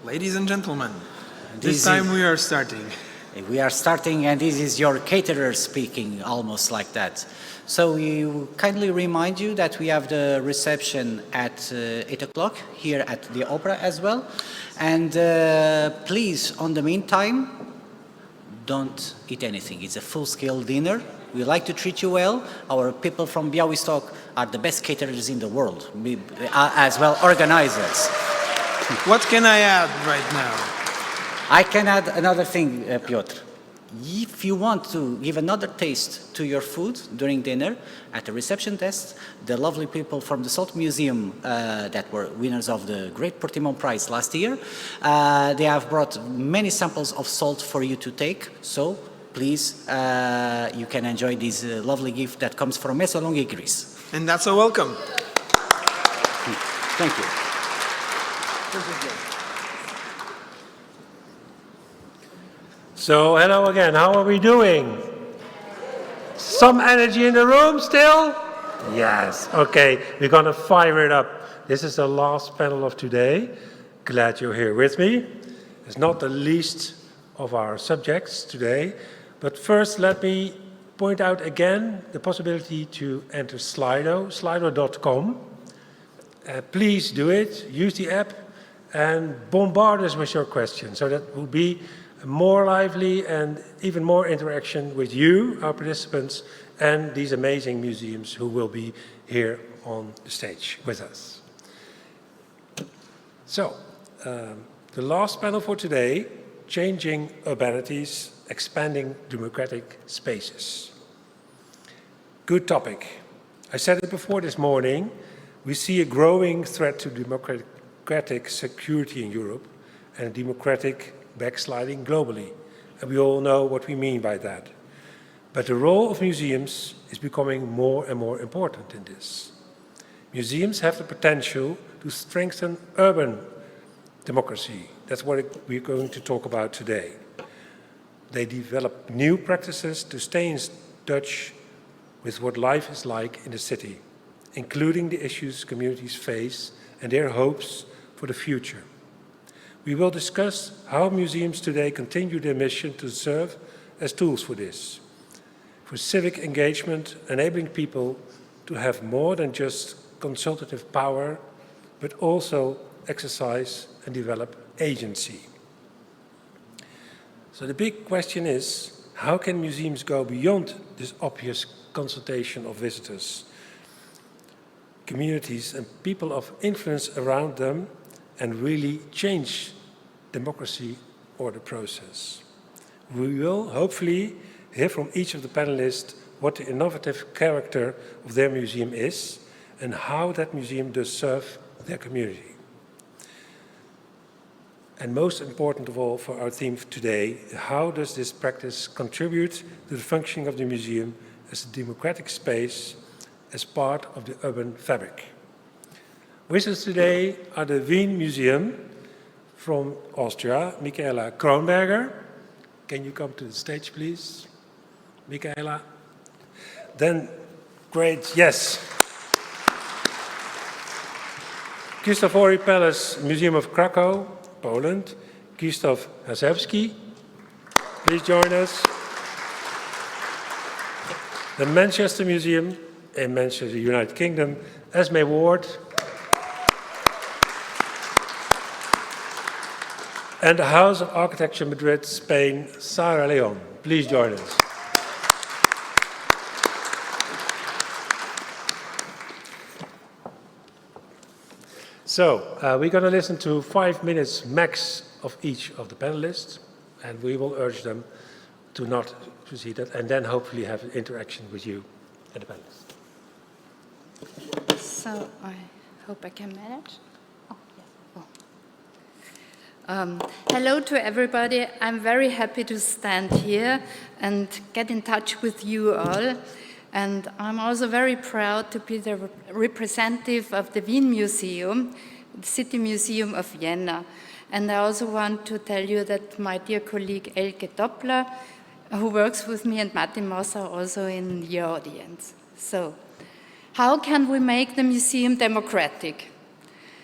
Ladies and gentlemen, this time we are starting. We are starting, and this is your caterer speaking, almost like that. So we kindly remind you that we have the reception at 8 o'clock here at the Opera as well. And please, on the meantime, don't eat anything. It's a full-scale dinner. We like to treat you well. Our people from Białystok are the best caterers in the world, as well organizers. What can I add right now? I can add another thing, Piotr. If you want to give another taste to your food during dinner, at the reception desk, the lovely people from the Salt Museum that were winners of the Great Portimão Prize last year, they have brought many samples of salt for you to take. So please, you can enjoy this lovely gift that comes from Mesolongi, Greece. And that's a welcome. Thank you. So, hello again. How are we doing? Some energy in the room still? Yes. Okay, we're going to fire it up. This is the last panel of today. Glad you're here with me. It's not the least of our subjects today. But first, let me point out again the possibility to enter Slido, slido.com. Please do it. Use the app and bombard us with your questions. So that will be more lively and even more interaction with you, our participants, and these amazing museums who will be here on the stage with us. So, the last panel for today, Changing Urbanities, Expanding Democratic Spaces. Good topic. I said it before this morning, we see a growing threat to democratic security in Europe and democratic backsliding globally, and we all know what we mean by that. But the role of museums is becoming more and more important in this. Museums have the potential to strengthen urban democracy. That's what we're going to talk about today. They develop new practices to stay in touch with what life is like in the city, including the issues communities face and their hopes for the future. We will discuss how museums today continue their mission to serve as tools for this, for civic engagement, enabling people to have more than just consultative power, but also exercise and develop agency. So the big question is, how can museums go beyond this obvious consultation of visitors, communities and people of influence around them, and really change democracy or the process? We will hopefully hear from each of the panelists what the innovative character of their museum is and how that museum does serve their community. And most important of all for our theme today, how does this practice contribute to the functioning of the museum as a democratic space as part of the urban fabric? With us today are the Wien Museum from Austria, Michaela Kronberger. Can you come to the stage, please? Michaela. Then, great, yes. Krzysztofory Palace Museum of Krakow, Poland. Krzysztof Hasewski, please join us. The Manchester Museum in Manchester, United Kingdom, Esme Ward. And the House of Architecture, Madrid, Spain, Sara Leon. Please join us. So, we're going to listen to 5 minutes max of each of the panelists, and we will urge them to not proceed that, and then hopefully have an interaction with you and the panelists. So, I hope I can manage. Hello to everybody. I'm very happy to stand here and get in touch with you all. And I'm also very proud to be the representative of the Wien Museum, the City Museum of Vienna. And I also want to tell you that my dear colleague Elke Doppler, who works with me, and Martin Moss are also in the audience. So, how can we make the museum democratic?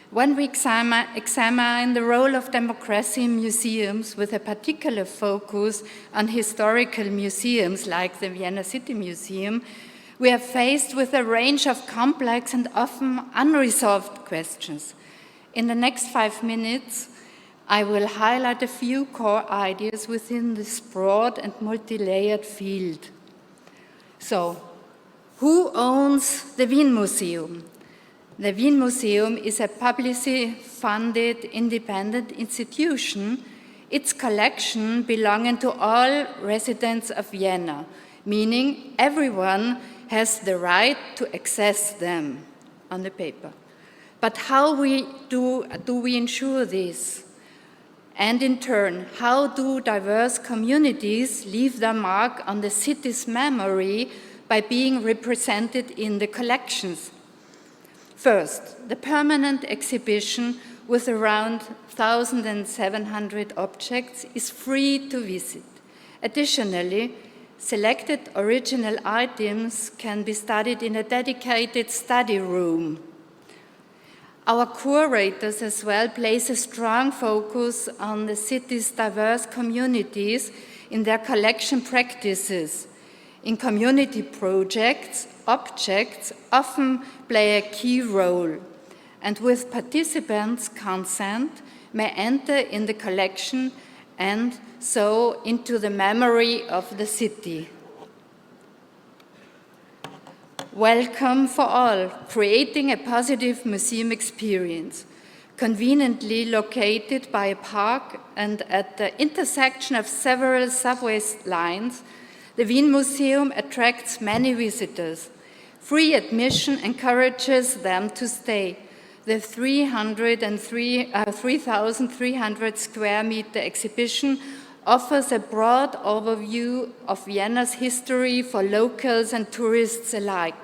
When we examine the role of democracy in museums with a particular focus on historical museums like the Vienna City Museum, we are faced with a range of complex and often unresolved questions. In the next 5 minutes, I will highlight a few core ideas within this broad and multi-layered field. So, who owns the Wien Museum? The Wien Museum is a publicly funded independent institution, its collection belonging to all residents of Vienna, meaning everyone has the right to access them on the paper. But how do we ensure this? And in turn, how do diverse communities leave their mark on the city's memory by being represented in the collections? First, the permanent exhibition with around 1,700 objects is free to visit. Additionally, selected original items can be studied in a dedicated study room. Our curators as well place a strong focus on the city's diverse communities in their collection practices. In community projects, objects often play a key role, and with participants' consent may enter in the collection and so into the memory of the city. Welcome for all, creating a positive museum experience. Conveniently located by a park and at the intersection of several subway lines, the Wien Museum attracts many visitors. Free admission encourages them to stay. The 3,300 square meter exhibition offers a broad overview of Vienna's history for locals and tourists alike.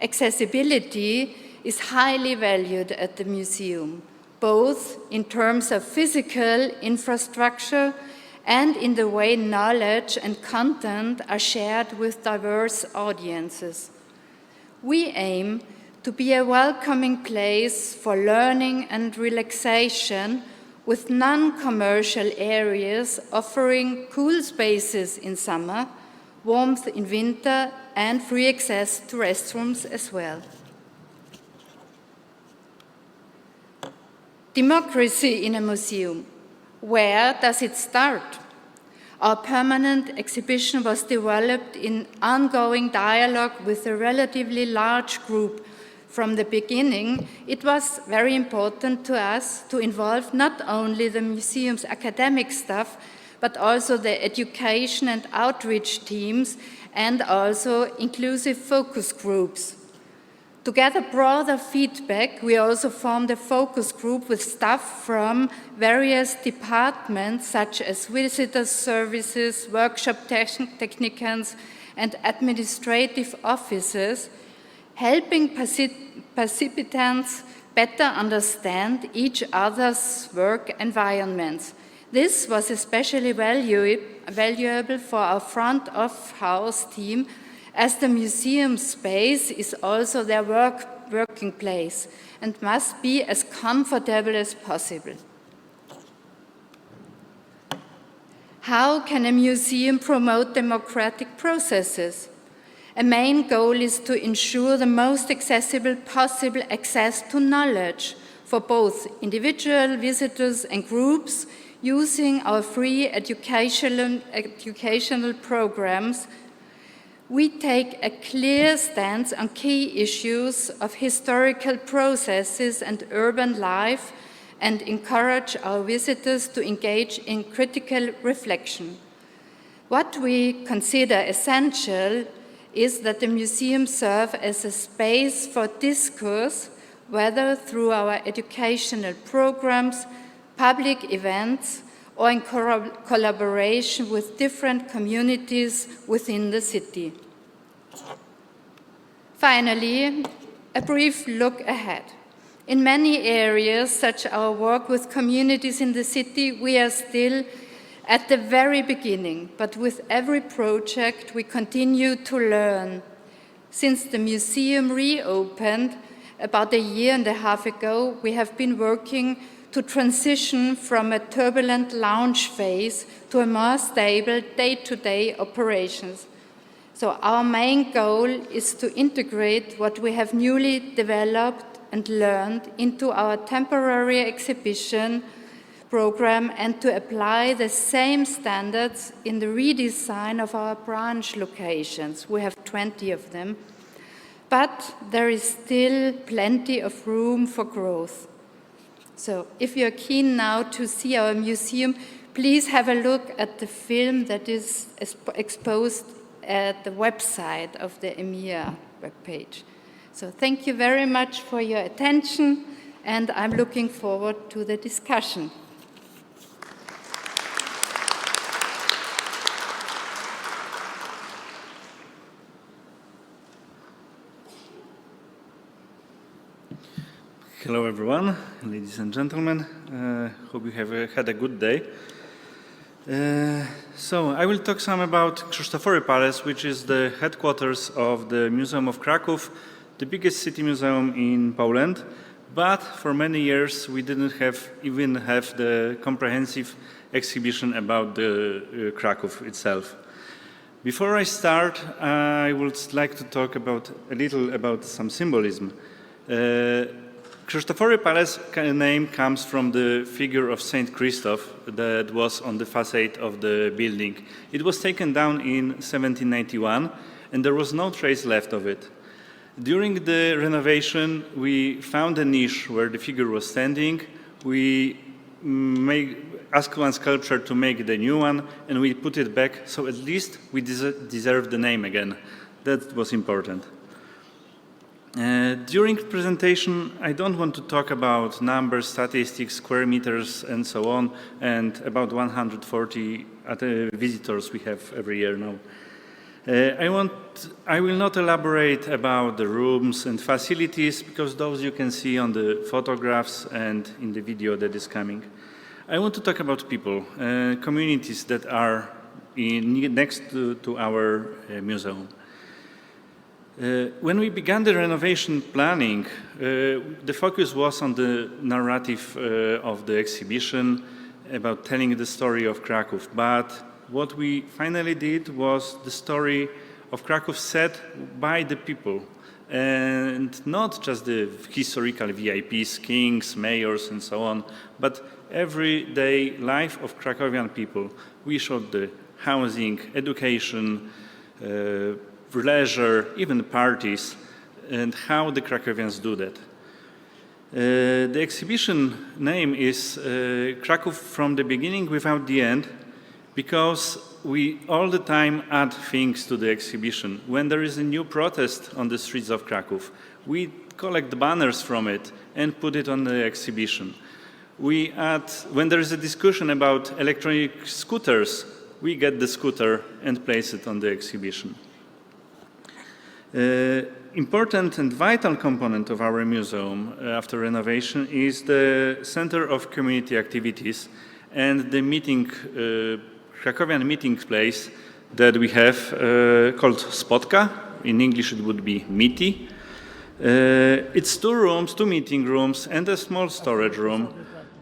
Accessibility is highly valued at the museum, both in terms of physical infrastructure and in the way knowledge and content are shared with diverse audiences. We aim to be a welcoming place for learning and relaxation with non-commercial areas offering cool spaces in summer, warmth in winter, and free access to restrooms as well. Democracy in a museum. Where does it start? Our permanent exhibition was developed in ongoing dialogue with a relatively large group. From the beginning, it was very important to us to involve not only the museum's academic staff, but also the education and outreach teams, and also inclusive focus groups. To gather broader feedback, we also formed a focus group with staff from various departments, such as visitor services, workshop technicians, and administrative officers, helping participants better understand each other's work environments. This was especially valuable for our front of house team, as the museum space is also their working place and must be as comfortable as possible. How can a museum promote democratic processes? A main goal is to ensure the most accessible possible access to knowledge for both individual visitors and groups using our free educational programs. We take a clear stance on key issues of historical processes and urban life and encourage our visitors to engage in critical reflection. What we consider essential is that the museum serve as a space for discourse, whether through our educational programs, public events, or in collaboration with different communities within the city. Finally, a brief look ahead. In many areas, such as our work with communities in the city, we are still at the very beginning, but with every project we continue to learn. Since the museum reopened, about a year and a half ago, we have been working to transition from a turbulent launch phase to a more stable day-to-day operations. So our main goal is to integrate what we have newly developed and learned into our temporary exhibition program and to apply the same standards in the redesign of our branch locations. We have 20 of them, but there is still plenty of room for growth. So if you're keen now to see our museum, please have a look at the film that is exposed at the website of the EMYA webpage. So thank you very much for your attention, and I'm looking forward to the discussion. Hello everyone, ladies and gentlemen. Hope you have had a good day. So I will talk some about Krzysztofory Palace, which is the headquarters of the Museum of Kraków, the biggest city museum in Poland. But for many years we didn't even have the comprehensive exhibition about the Kraków itself. Before I start, I would like to talk a little about some symbolism. Krzysztofory Palace name comes from the figure of Saint Christoph that was on the facade of the building. It was taken down in 1791 and there was no trace left of it. During the renovation, we found a niche where the figure was standing. We asked one sculptor to make the new one and we put it back, so at least we deserve the name again. That was important. During the presentation, I don't want to talk about numbers, statistics, square meters, and so on, and about 140 visitors we have every year now. I will not elaborate about the rooms and facilities, because those you can see on the photographs and in the video that is coming. I want to talk about people, communities that are next to our museum. When we began the renovation planning, the focus was on the narrative of the exhibition, about telling the story of Kraków. But what we finally did was the story of Kraków said by the people, and not just the historical VIPs, kings, mayors, and so on, but everyday life of Krakowian people. We showed the housing, education, leisure, even parties, and how the Krakowians do that. The exhibition name is Kraków from the beginning without the end, because we all the time add things to the exhibition. When there is a new protest on the streets of Kraków, we collect the banners from it and put it on the exhibition. We add, when there is a discussion about electronic scooters, we get the scooter and place it on the exhibition. Important and vital component of our museum after renovation is the Center of Community Activities and the Krakowian meeting place that we have called Spotka. In English it would be Miti. It's 2 rooms, 2 meeting rooms and a small storage room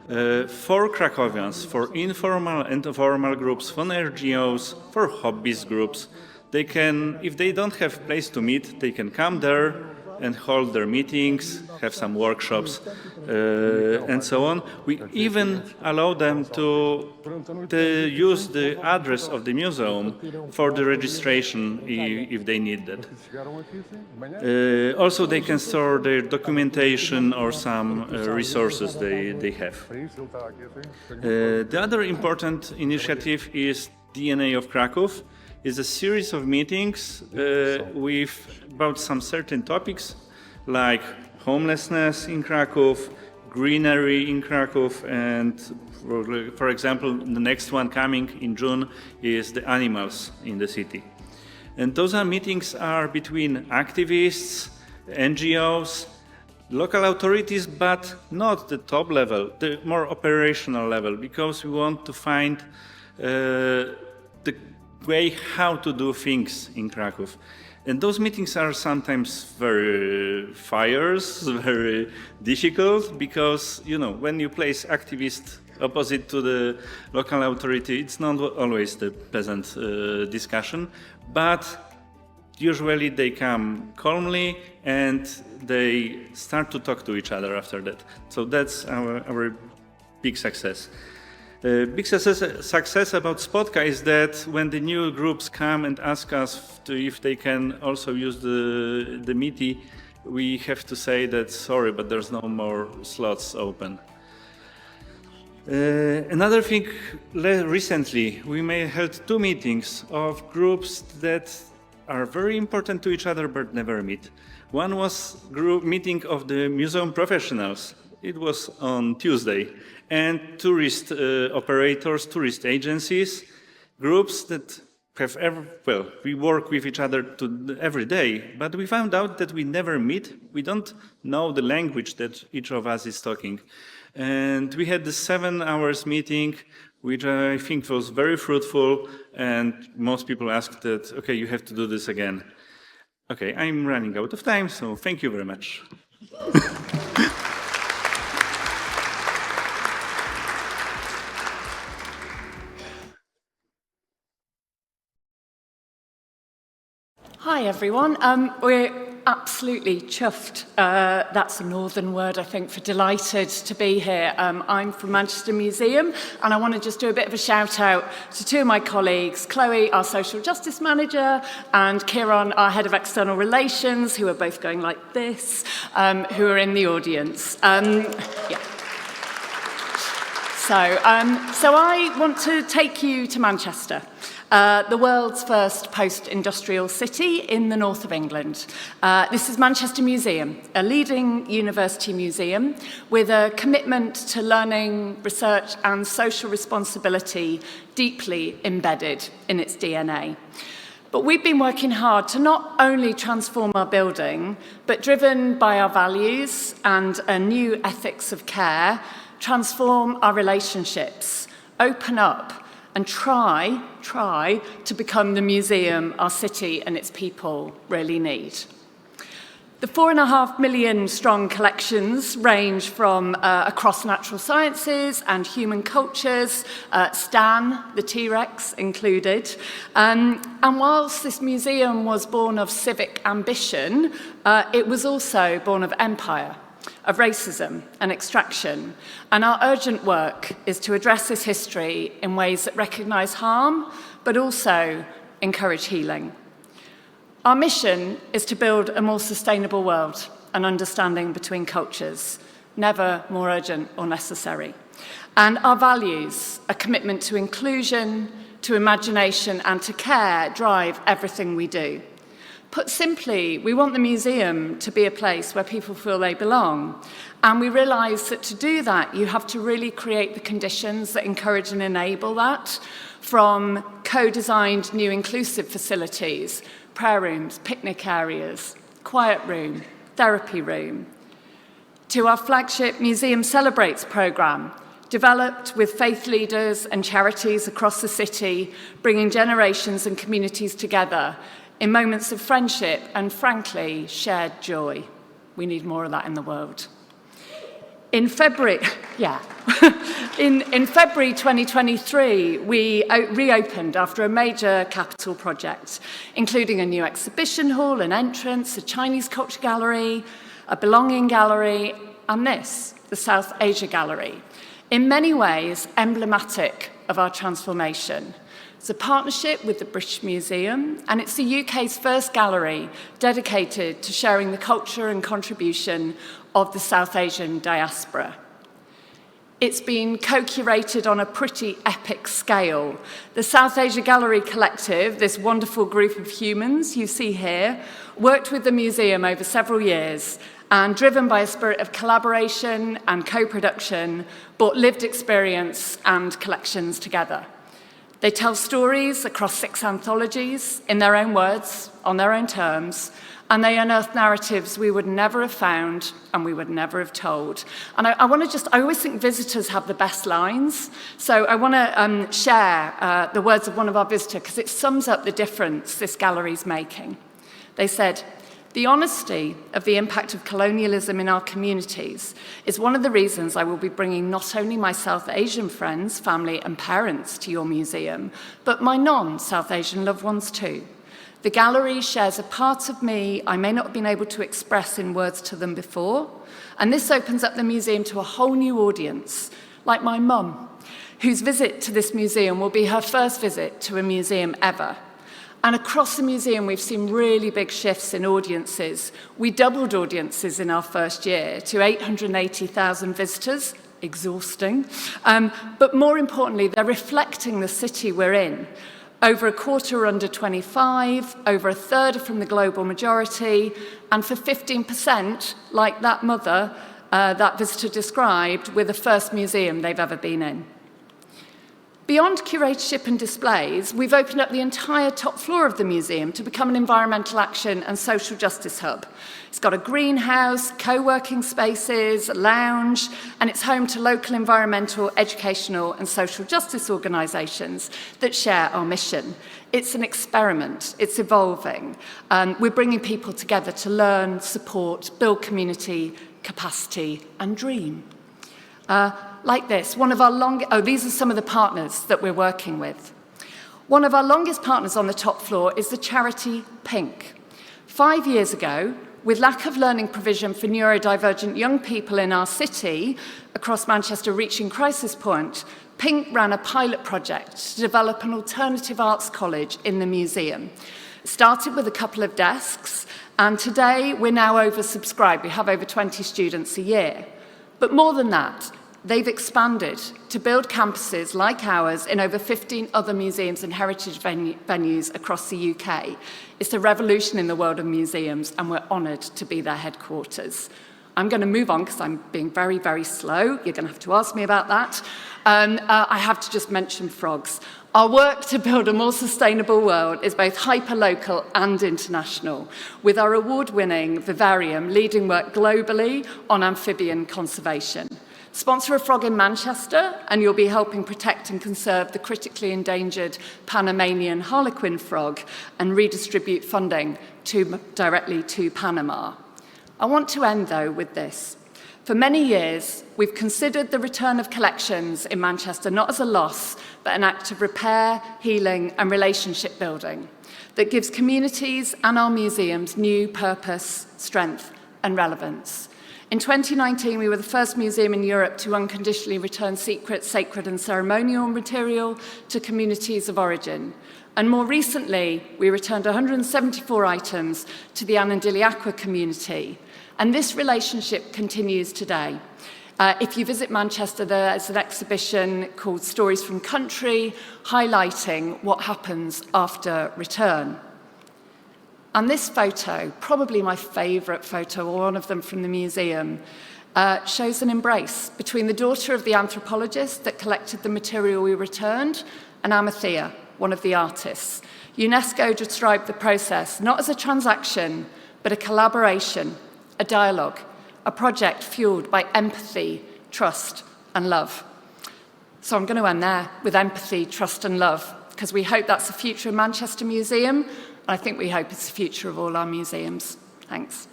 for Krakowians, for informal and formal groups, for NGOs, for hobbyist groups. They can, if they don't have a place to meet, they can come there and hold their meetings, have some workshops, and so on. We even allow them to use the address of the museum for the registration if they need that. Also, they can store their documentation or some resources they have. The other important initiative is DNA of Kraków. Is a series of meetings with about some certain topics like homelessness in Kraków, greenery in Kraków, and for example, the next one coming in June is the animals in the city. And those meetings are between activists, NGOs, local authorities, but not the top level, the more operational level, because we want to find the way how to do things in Kraków. And those meetings are sometimes very fierce, very difficult, because, you know, when you place activists opposite to the local authority, it's not always the pleasant discussion, but usually they come calmly and they start to talk to each other after that. So that's our big success. Big success about Spotka is that when the new groups come and ask us if they can also use the MITI, we have to say that sorry, but there's no more slots open. Another thing, recently we held 2 meetings of groups that are very important to each other but never meet. One was group meeting of the museum professionals. It was on Tuesday. And tourist operators, tourist agencies, groups that have we work with each other every day, but we found out that we never meet. We don't know the language that each of us is talking. And we had the 7 hours meeting, which I think was very fruitful, and most people asked that, okay, you have to do this again. Okay, I'm running out of time, so thank you very much. Hi everyone, we're absolutely chuffed, that's a northern word I think for delighted to be here. I'm from Manchester Museum and I want to just do a bit of a shout out to 2 of my colleagues, Chloe, our social justice manager, and Kieran, our head of external relations, who are both going like this, who are in the audience. Yeah. So I want to take you to Manchester. The world's first post-industrial city in the north of England. This is Manchester Museum, a leading university museum with a commitment to learning, research and social responsibility deeply embedded in its DNA. But we've been working hard to not only transform our building, but driven by our values and a new ethics of care, transform our relationships, open up, and try to become the museum our city and its people really need. The 4.5 million strong collections range from across natural sciences and human cultures, Stan, the T-Rex included. And whilst this museum was born of civic ambition, it was also born of empire, of racism and extraction. And our urgent work is to address this history in ways that recognise harm, but also encourage healing. Our mission is to build a more sustainable world and understanding between cultures, never more urgent or necessary. And our values, a commitment to inclusion, to imagination and to care, drive everything we do. Put simply, we want the museum to be a place where people feel they belong. And we realise that to do that, you have to really create the conditions that encourage and enable that, from co-designed new inclusive facilities, prayer rooms, picnic areas, quiet room, therapy room, to our flagship Museum Celebrates programme, developed with faith leaders and charities across the city, bringing generations and communities together in moments of friendship and, frankly, shared joy. We need more of that in the world. In February, in February 2023, we reopened after a major capital project, including a new exhibition hall, an entrance, a Chinese culture gallery, a belonging gallery, and this, the South Asia Gallery, in many ways emblematic of our transformation. It's a partnership with the British Museum, and it's the UK's first gallery dedicated to sharing the culture and contribution of the South Asian diaspora. It's been co-curated on a pretty epic scale. The South Asia Gallery Collective, this wonderful group of humans you see here, worked with the museum over several years and, driven by a spirit of collaboration and co-production, brought lived experience and collections together. They tell stories across 6 anthologies, in their own words, on their own terms, and they unearth narratives we would never have found and we would never have told. And I always think visitors have the best lines, so I want to share the words of one of our visitors, because it sums up the difference this gallery's making. They said, "The honesty of the impact of colonialism in our communities is one of the reasons I will be bringing not only my South Asian friends, family and parents to your museum, but my non-South Asian loved ones too. The gallery shares a part of me I may not have been able to express in words to them before, and this opens up the museum to a whole new audience, like my mum, whose visit to this museum will be her first visit to a museum ever. And across the museum, we've seen really big shifts in audiences. We doubled audiences in our first year to 880,000 visitors, exhausting. But more importantly, they're reflecting the city we're in. Over a quarter are under 25, over a third are from the global majority, and for 15%, like that mother that visitor described, we're the first museum they've ever been in. Beyond curatorship and displays, we've opened up the entire top floor of the museum to become an environmental action and social justice hub. It's got a greenhouse, co-working spaces, a lounge, and it's home to local environmental, educational and social justice organisations that share our mission. It's an experiment, it's evolving. We're bringing people together to learn, support, build community, capacity and dream. Like this, these are some of the partners that we're working with. One of our longest partners on the top floor is the charity Pink. 5 years ago, with lack of learning provision for neurodivergent young people in our city, across Manchester reaching crisis point, Pink ran a pilot project to develop an alternative arts college in the museum. It started with a couple of desks, and today we're now oversubscribed. We have over 20 students a year. But more than that, they've expanded to build campuses like ours in over 15 other museums and heritage venues across the UK. It's a revolution in the world of museums, and we're honoured to be their headquarters. I'm going to move on because I'm being very, very slow. You're going to have to ask me about that. I have to just mention frogs. Our work to build a more sustainable world is both hyper-local and international, with our award-winning vivarium leading work globally on amphibian conservation. Sponsor a frog in Manchester, and you'll be helping protect and conserve the critically endangered Panamanian harlequin frog and redistribute funding directly to Panama. I want to end, though, with this. For many years, we've considered the return of collections in Manchester not as a loss, but an act of repair, healing, and relationship building that gives communities and our museums new purpose, strength, and relevance. In 2019, we were the first museum in Europe to unconditionally return secret, sacred, and ceremonial material to communities of origin. And more recently, we returned 174 items to the Anandiliakwa community. And this relationship continues today. If you visit Manchester, there's an exhibition called Stories from Country, highlighting what happens after return. And this photo, probably my favourite photo, or one of them from the museum, shows an embrace between the daughter of the anthropologist that collected the material we returned and Amathea, one of the artists. UNESCO described the process not as a transaction, but a collaboration, a dialogue, a project fueled by empathy, trust, and love. So I'm going to end there with empathy, trust, and love, because we hope that's the future of Manchester Museum, and I think we hope it's the future of all our museums. Thanks.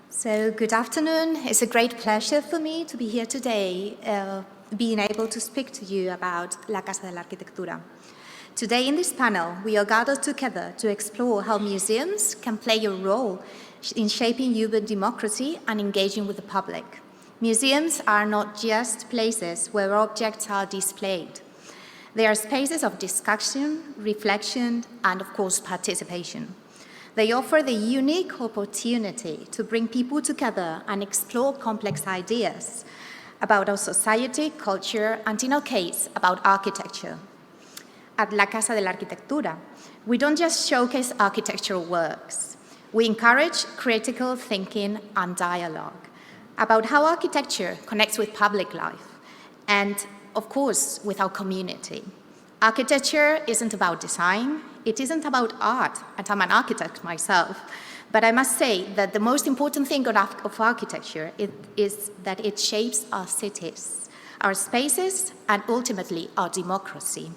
So, good afternoon. It's a great pleasure for me to be here today, being able to speak to you about La Casa de la Arquitectura. Today in this panel, we are gathered together to explore how museums can play a role in shaping urban democracy and engaging with the public. Museums are not just places where objects are displayed. They are spaces of discussion, reflection, and of course, participation. They offer the unique opportunity to bring people together and explore complex ideas about our society, culture, and in our case, about architecture. At La Casa de la Arquitectura, we don't just showcase architectural works. We encourage critical thinking and dialogue about how architecture connects with public life and, of course, with our community. Architecture isn't about design, it isn't about art, and I'm an architect myself, But I must say that the most important thing of architecture is that it shapes our cities, our spaces, and ultimately our democracy.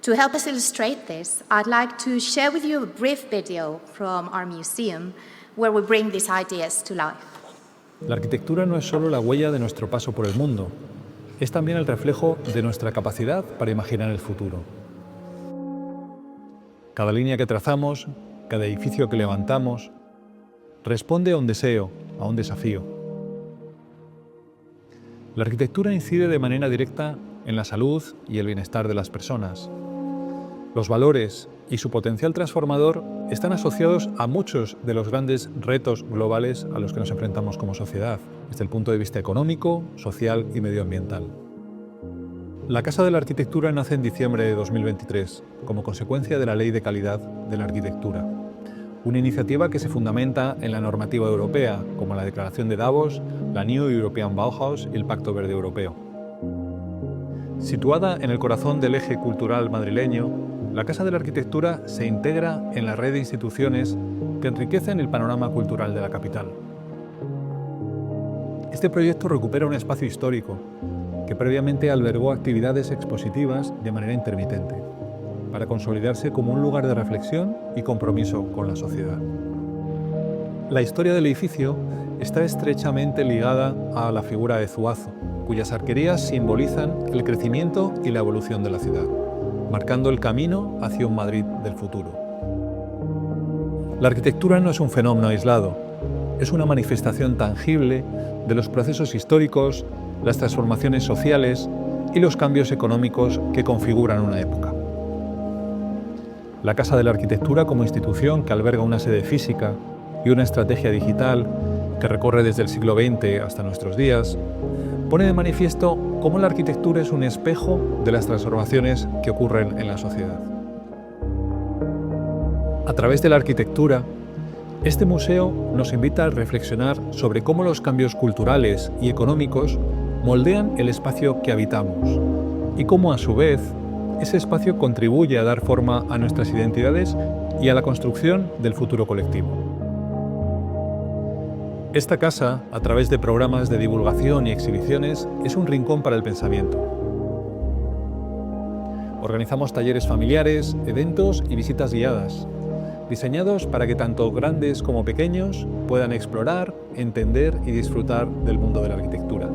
To help us illustrate this, I'd like to share with you a brief video from our museum where we bring these ideas to life. La arquitectura no es solo la huella de nuestro paso por el mundo, es también el reflejo de nuestra capacidad para imaginar el futuro. Cada línea que trazamos, cada edificio que levantamos, responde a un deseo, a un desafío. La arquitectura incide de manera directa en la salud y el bienestar de las personas. Los valores y su potencial transformador están asociados a muchos de los grandes retos globales a los que nos enfrentamos como sociedad, desde el punto de vista económico, social y medioambiental. La Casa de la Arquitectura nace en diciembre de 2023, como consecuencia de la Ley de Calidad de la Arquitectura, una iniciativa que se fundamenta en la normativa europea, como la Declaración de Davos, la New European Bauhaus y el Pacto Verde Europeo. Situada en el corazón del eje cultural madrileño, la Casa de la Arquitectura se integra en la red de instituciones que enriquecen el panorama cultural de la capital. Este proyecto recupera un espacio histórico que previamente albergó actividades expositivas de manera intermitente, para consolidarse como un lugar de reflexión y compromiso con la sociedad. La historia del edificio está estrechamente ligada a la figura de Zuazo, cuyas arquerías simbolizan el crecimiento y la evolución de la ciudad, marcando el camino hacia un Madrid del futuro. La arquitectura no es un fenómeno aislado, es una manifestación tangible de los procesos históricos, las transformaciones sociales y los cambios económicos que configuran una época. La Casa de la Arquitectura, como institución que alberga una sede física y una estrategia digital que recorre desde el siglo XX hasta nuestros días, pone de manifiesto cómo la arquitectura es un espejo de las transformaciones que ocurren en la sociedad. A través de la arquitectura, este museo nos invita a reflexionar sobre cómo los cambios culturales y económicos moldean el espacio que habitamos y cómo, a su vez, ese espacio contribuye a dar forma a nuestras identidades y a la construcción del futuro colectivo. Esta casa, a través de programas de divulgación y exhibiciones, es un rincón para el pensamiento. Organizamos talleres familiares, eventos y visitas guiadas, diseñados para que tanto grandes como pequeños puedan explorar, entender y disfrutar del mundo de la arquitectura.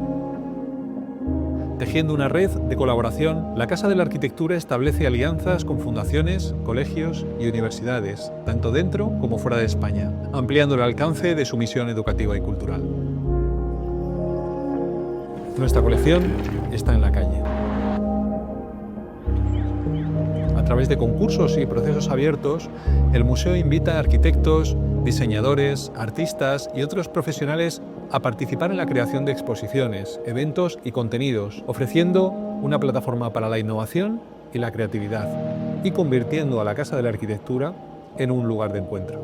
Tejiendo una red de colaboración, la Casa de la Arquitectura establece alianzas con fundaciones, colegios y universidades, tanto dentro como fuera de España, ampliando el alcance de su misión educativa y cultural. Nuestra colección está en la calle. A través de concursos y procesos abiertos, el museo invita a arquitectos, diseñadores, artistas y otros profesionales a participar en la creación de exposiciones, eventos y contenidos, ofreciendo una plataforma para la innovación y la creatividad y convirtiendo a la Casa de la Arquitectura en un lugar de encuentro.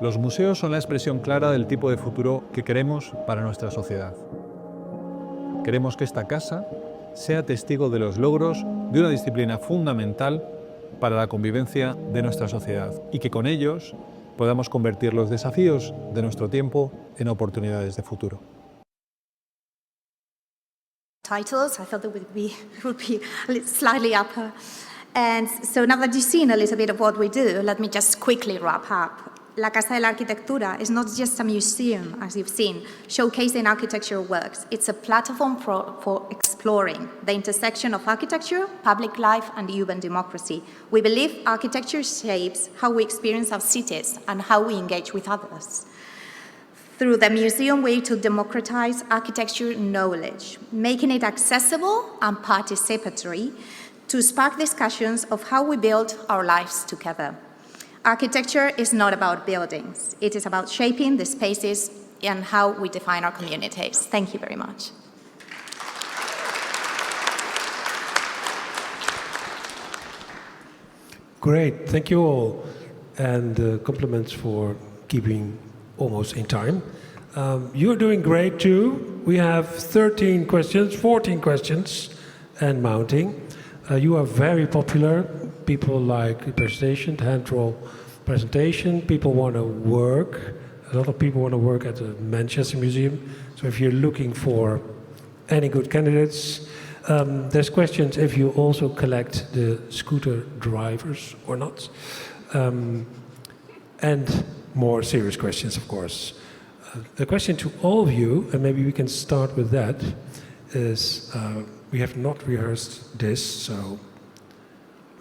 Los museos son la expresión clara del tipo de futuro que queremos para nuestra sociedad. Queremos que esta casa sea testigo de los logros de una disciplina fundamental para la convivencia de nuestra sociedad y que con ellos podamos convertir los desafíos de nuestro tiempo en oportunidades de futuro. Titles, I thought they would be slightly upper. And so now that you've seen a little bit of what we do, let me just quickly wrap up. La Casa de la Arquitectura is not just a museum, as you've seen, showcasing architectural works. It's a platform for exploring the intersection of architecture, public life, and urban democracy. We believe architecture shapes how we experience our cities and how we engage with others. Through the museum, we aim to democratize architecture knowledge, making it accessible and participatory to spark discussions of how we build our lives together. Architecture is not about buildings. It is about shaping the spaces and how we define our communities. Thank you very much. Great, thank you all. And compliments for keeping almost in time. You're doing great too. We have 14 questions and mounting. You are very popular. people like the presentation, the hand-draw presentation. People want to work. A lot of people want to work at the Manchester Museum. So if you're looking for any good candidates, there's questions if you also collect the scooter drivers or not. And more serious questions, of course. The question to all of you, and maybe we can start with that, is we have not rehearsed this, so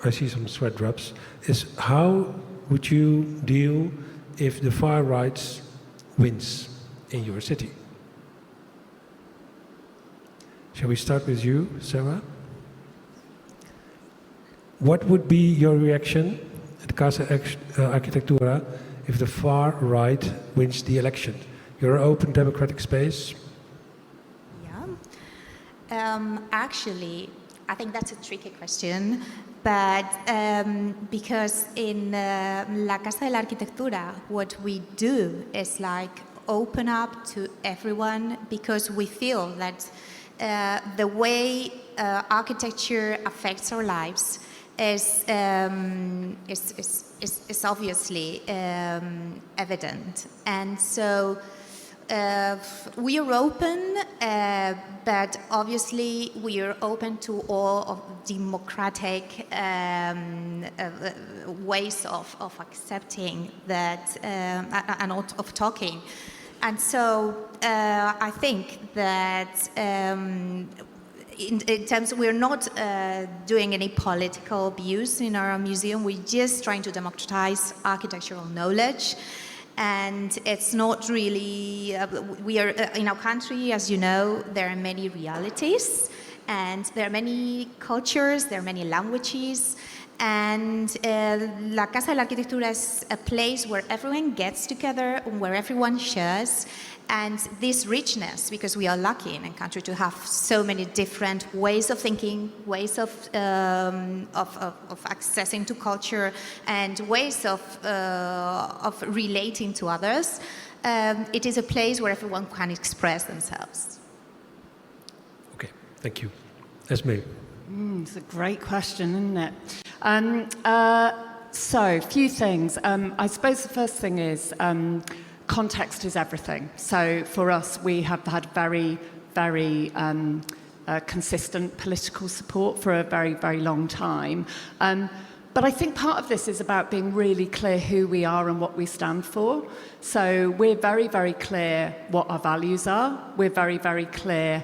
I see some sweat drops, is how would you deal if the far right wins in your city? Shall we start with you, Sarah? What would be your reaction at Casa Arquitectura if the far right wins the election? You're an open democratic space. Yeah. Actually, I think that's a tricky question, but because in La Casa de la Arquitectura, what we do is like open up to everyone because we feel that the way architecture affects our lives is obviously evident, and so we are open, but obviously we are open to all of democratic ways of accepting that and of talking. And so I think that in terms, we're not doing any political abuse in our museum. We're just trying to democratize architectural knowledge. And it's not really, we are, in our country, as you know, there are many realities, and there are many cultures, there are many languages, and La Casa de la Arquitectura is a place where everyone gets together, where everyone shares, and this richness, because we are lucky in a country to have so many different ways of thinking, ways of accessing to culture, and ways of relating to others. It is a place where everyone can express themselves. Okay, thank you. Esme. It's a great question, isn't it? So, a few things. I suppose the first thing is context is everything. So for us, we have had very, very consistent political support for a very, very long time. But I think part of this is about being really clear who we are and what we stand for. So we're very, very clear what our values are. We're very, very clear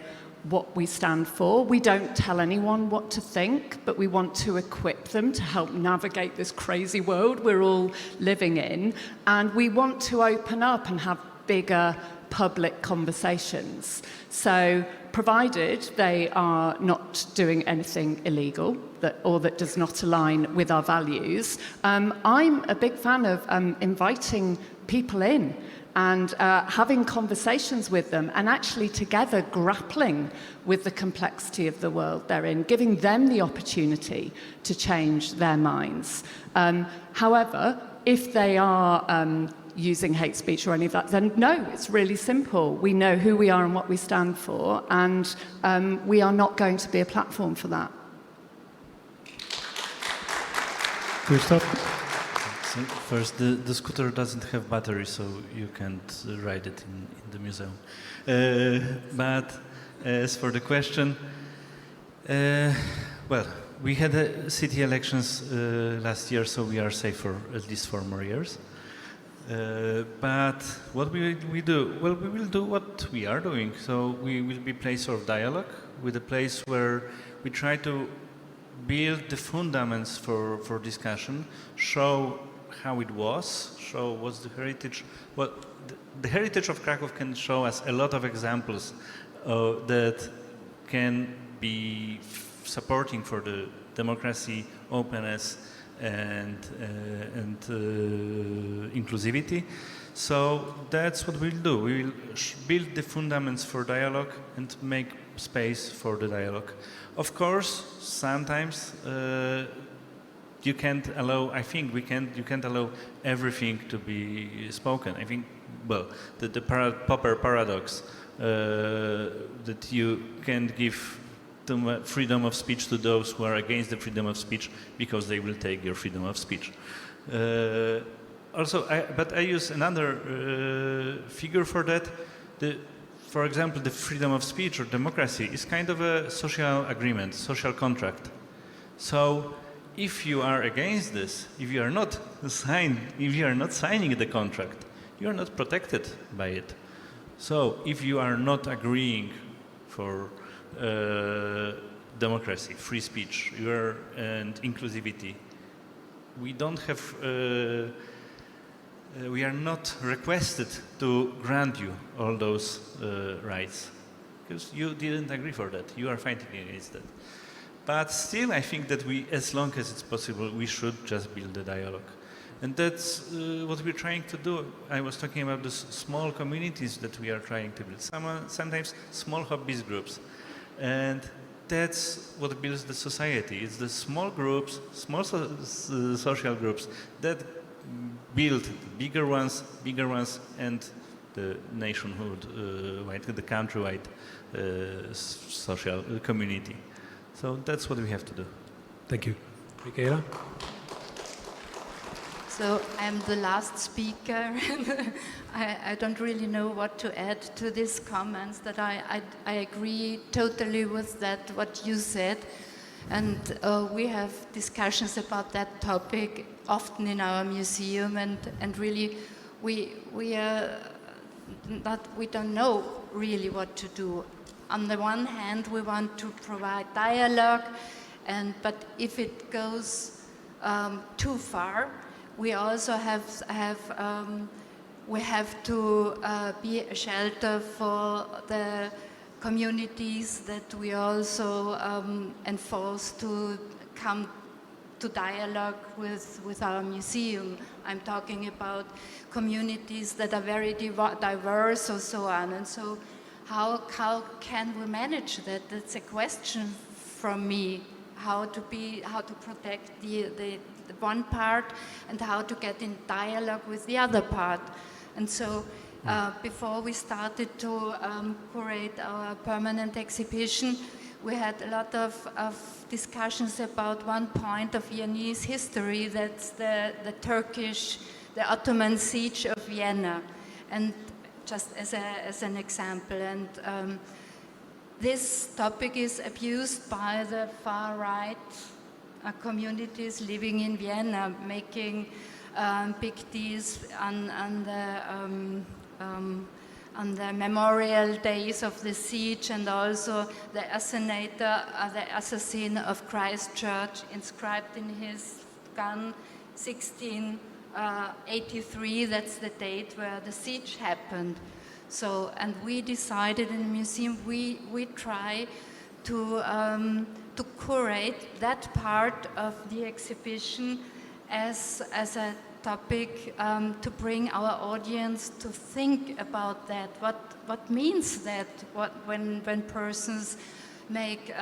what we stand for. We don't tell anyone what to think, but we want to equip them to help navigate this crazy world we're all living in. And we want to open up and have bigger public conversations. So provided they are not doing anything illegal or that does not align with our values, I'm a big fan of inviting people in and having conversations with them and actually together grappling with the complexity of the world they're in, giving them the opportunity to change their minds. However, if they are using hate speech or any of that, then no, it's really simple. We know who we are and what we stand for, and we are not going to be a platform for that. Christoph? So first, the scooter doesn't have battery, so you can't ride it in the museum. But as for the question, well, we had city elections last year, so we are safe for at least 4 more years. But what will we do? Well, we will do what we are doing. So we will be a place of dialogue, with a place where we try to build the fundamentals for discussion, show how it was, show what's the heritage. Well, the heritage of Krakow can show us a lot of examples that can be supporting for the democracy, openness, and inclusivity. So that's what we'll do. We will build the fundamentals for dialogue and make space for the dialogue. Of course, sometimes you can't allow, I think you can't allow everything to be spoken. I think, well, the Popper paradox, that you can't give freedom of speech to those who are against the freedom of speech because they will take your freedom of speech. But I use another figure for that. For example, the freedom of speech or democracy is kind of a social agreement, social contract. So if you are against this, if you are not signing the contract, you are not protected by it. So if you are not agreeing for democracy, free speech, and inclusivity, we are not requested to grant you all those rights because you didn't agree for that. You are fighting against that. But still, I think that as long as it's possible, we should just build a dialogue. And that's what we're trying to do. I was talking about the small communities that we are trying to build, sometimes small hobbyist groups. And that's what builds the society. It's the small groups, small social groups that build bigger ones, and the nationhood, the countrywide social community. So that's what we have to do. Thank you. Michaela? So I'm the last speaker. I don't really know what to add to these comments. That I agree totally with that what you said, and we have discussions about that topic often in our museum, and really we don't know really what to do. On the one hand, we want to provide dialogue, but if it goes too far, we also have to be a shelter for the communities that we also enforce to come to dialogue with our museum. I'm talking about communities that are very diverse or so on. And so how can we manage that? That's a question from me. How to protect the one part and how to get in dialogue with the other part. And so before we started to curate our permanent exhibition, we had a lot of discussions about one point of Viennese history, that's the Ottoman siege of Vienna, and just as an example. And this topic is abused by the far-right communities living in Vienna, making big deals on the memorial days of the siege, and also the assassin of Christchurch, inscribed in his gun 1683. That's the date where the siege happened. So, and we decided in the museum we try to curate that part of the exhibition as a topic to bring our audience to think about that. What means that? When persons make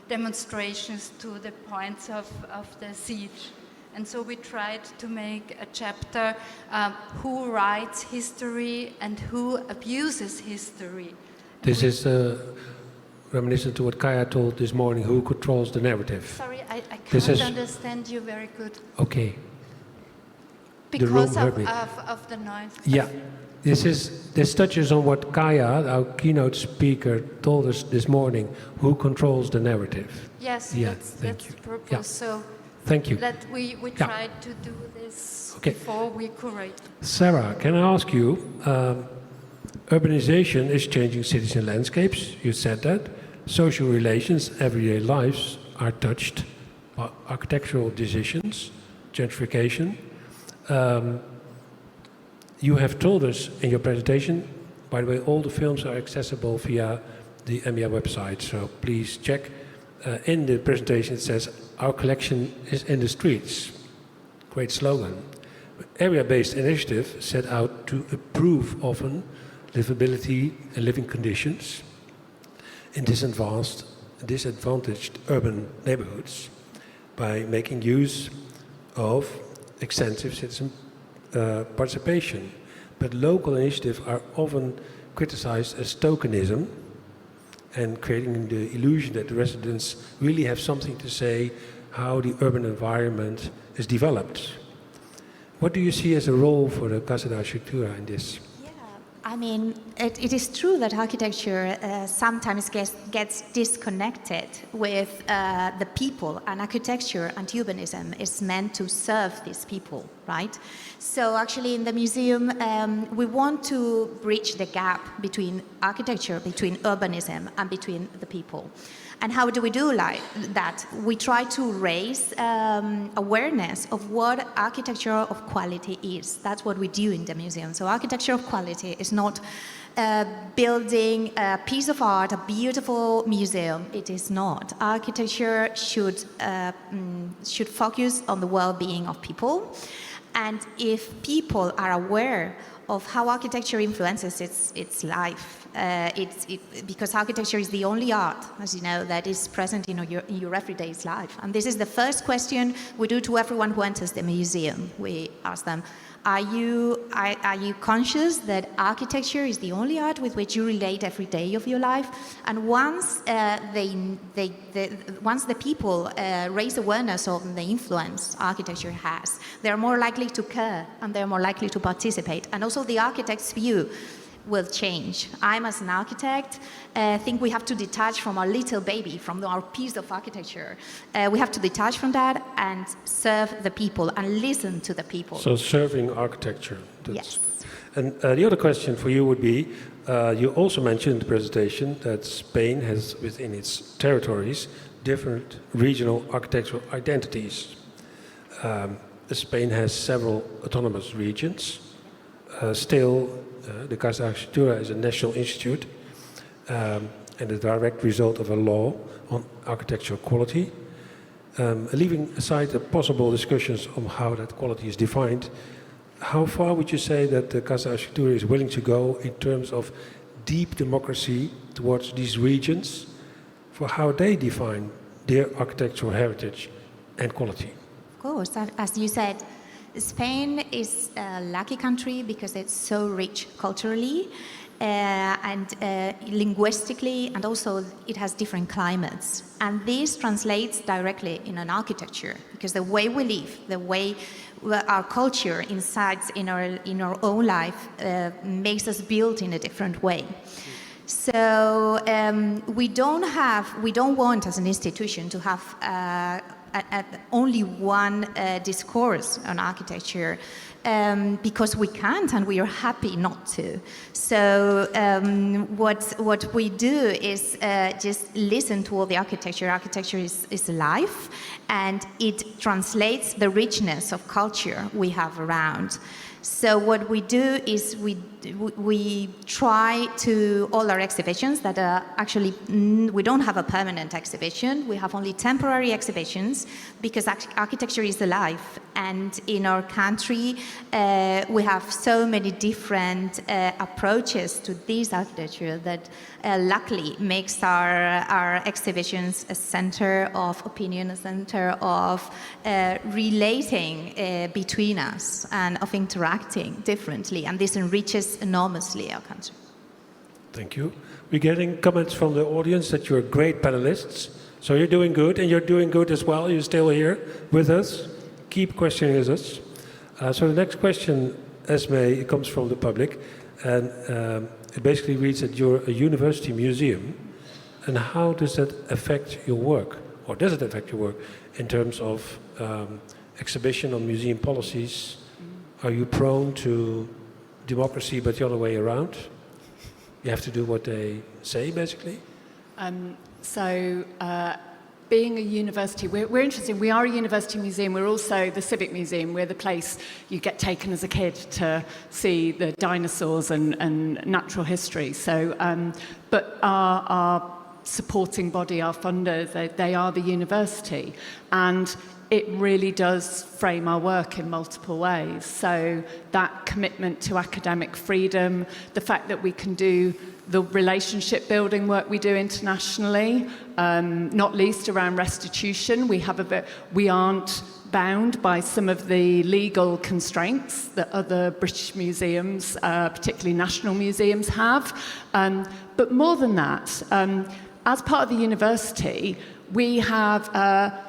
demonstrations to the points of the siege. And so we tried to make a chapter who writes history and who abuses history. This is reminiscent to what Kaya told this morning, who controls the narrative. Sorry, I can't understand you very good. Okay. Because of the noise. Yeah. This touches on what Kaya, our keynote speaker, told us this morning, who controls the narrative. Yes, yeah, that's the purpose. Yeah. So thank you. That we tried to do this before we curate. Sarah, can I ask you, urbanization is changing cities and landscapes, you said that. Social relations, everyday lives are touched by architectural decisions, gentrification. You have told us in your presentation, by the way, all the films are accessible via the EMYA website, so please check. In the presentation it says, our collection is in the streets. Great slogan. Area-based initiative set out to improve often livability and living conditions in disadvantaged urban neighborhoods by making use of extensive citizen participation. But local initiatives are often criticized as tokenism and creating the illusion that the residents really have something to say how the urban environment is developed. What do you see as a role for the Casa de Arquitectura in this? I mean, it is true that architecture sometimes gets disconnected with the people, and architecture and urbanism is meant to serve these people, right? So actually in the museum, we want to bridge the gap between architecture, between urbanism, and between the people. And how do we do like that? We try to raise awareness of what architecture of quality is. That's what we do in the museum. So architecture of quality is not building a piece of art, a beautiful museum. It is not. Architecture should focus on the well-being of people. And if people are aware of how architecture influences its life, because architecture is the only art, as you know, that is present in your everyday life. And this is the first question we do to everyone who enters the museum. We ask them, are you conscious that architecture is the only art with which you relate every day of your life? And once once the people raise awareness of the influence architecture has, they're more likely to care and they're more likely to participate. And also the architect's view will change. I'm, as an architect, think we have to detach from our little baby, from our piece of architecture. We have to detach from that and serve the people and listen to the people. So serving architecture. Yes. And the other question for you would be, you also mentioned in the presentation that Spain has within its territories different regional architectural identities. Spain has several autonomous regions. Still, the Casa de Arquitectura is a national institute and a direct result of a law on architectural quality. Leaving aside the possible discussions on how that quality is defined, how far would you say that the Casa de Arquitectura is willing to go in terms of deep democracy towards these regions for how they define their architectural heritage and quality? Of course, as you said, Spain is a lucky country because it's so rich culturally and linguistically, and also it has different climates. And this translates directly in an architecture, because the way we live, the way our culture incides in our own life makes us build in a different way. So we don't want as an institution to have only one discourse on architecture because we can't, and we are happy not to. So what we do is just listen to all the architecture. Architecture is life, and it translates the richness of culture we have around. So what we do is we try to, all our exhibitions that are actually, we don't have a permanent exhibition, we have only temporary exhibitions because architecture is alive. And in our country, we have so many different approaches to this architecture that luckily makes our exhibitions a center of opinion, a center of relating between us and of interacting differently, and this enriches enormously our country. Thank you. We're getting comments from the audience that you're great panelists, so you're doing good, and you're doing good as well. You're still here with us. Keep questioning us. So the next question, Esme, it comes from the public, and it basically reads that you're a university museum, and how does that affect your work, or does it affect your work in terms of exhibition or museum policies? Are you prone to democracy but the other way around? You have to do what they say, basically? Being a university, we're interesting. We are a university museum. We're also the Civic Museum. We're the place you get taken as a kid to see the dinosaurs and natural history. So, but our supporting body, our funder, they are the university. And it really does frame our work in multiple ways. So that commitment to academic freedom, the fact that we can do the relationship building work we do internationally, not least around restitution. We aren't bound by some of the legal constraints that other British museums, particularly national museums, have. But more than that, as part of the university, we have,